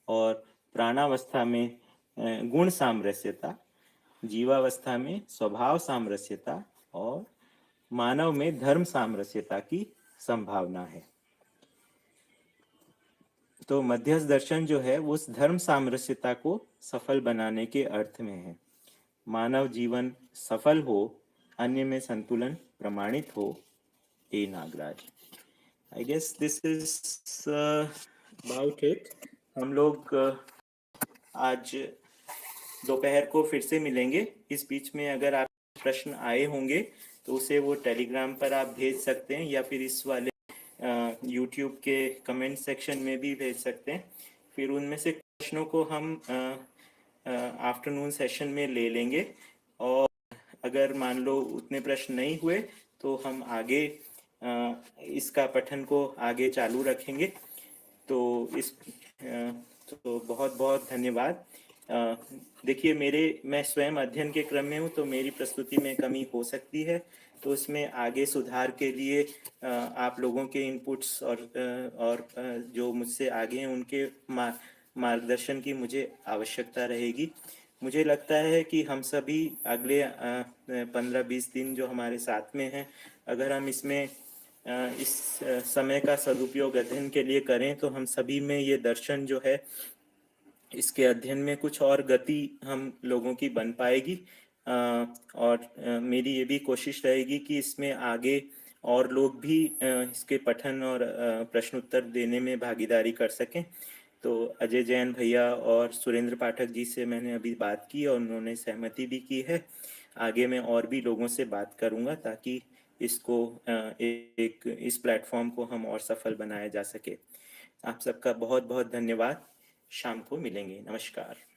[SPEAKER 1] और प्राणावस्था में गुण सामरस्यता, जीवावस्था में स्वभाव सामरस्यता और मानव में धर्म सामरस्यता की संभावना है। तो मध्यस्थ दर्शन जो है उस धर्म सामरस्यता को सफल बनाने के अर्थ में है। मानव जीवन सफल हो, अन्य में संतुलन प्रमाणित हो। ए Nagaraj, I guess this is about it. हम लोग आज दोपहर को फिर से मिलेंगे। इस बीच में अगर आप प्रश्न आए होंगे तो उसे वो टेलीग्राम पर आप भेज सकते हैं, या फिर इस वाले यूट्यूब के कमेंट सेक्शन में भी भेज सकते हैं। फिर उनमें से प्रश्नों को हम आफ्टरनून सेशन में ले लेंगे, और अगर मान लो उतने प्रश्न नहीं हुए तो हम आगे इसका पठन को आगे चालू रखेंगे। तो तो बहुत बहुत धन्यवाद। अ, देखिए, मैं स्वयं अध्ययन के क्रम में हूँ, तो मेरी प्रस्तुति में कमी हो सकती है, तो उसमें आगे सुधार के लिए आप लोगों के इनपुट्स और जो मुझसे आगे हैं उनके मार्गदर्शन की मुझे आवश्यकता रहेगी। मुझे लगता है कि हम सभी अगले 15-20 दिन जो हमारे साथ में हैं, अगर हम इस समय का सदुपयोग अध्ययन के लिए करें, तो हम सभी में ये दर्शन जो है, इसके अध्ययन में कुछ और गति हम लोगों की बन पाएगी। और मेरी ये भी कोशिश रहेगी कि इसमें आगे और लोग भी इसके पठन और प्रश्नोत्तर देने में भागीदारी कर सकें। तो अजय जैन भैया और सुरेंद्र पाठक जी से मैंने अभी बात की और उन्होंने सहमति भी की है। आगे मैं और भी लोगों से बात करूंगा ताकि इसको इस प्लेटफॉर्म को हम और सफल बनाया जा सके। आप सबका बहुत बहुत धन्यवाद। शाम को मिलेंगे। नमस्कार।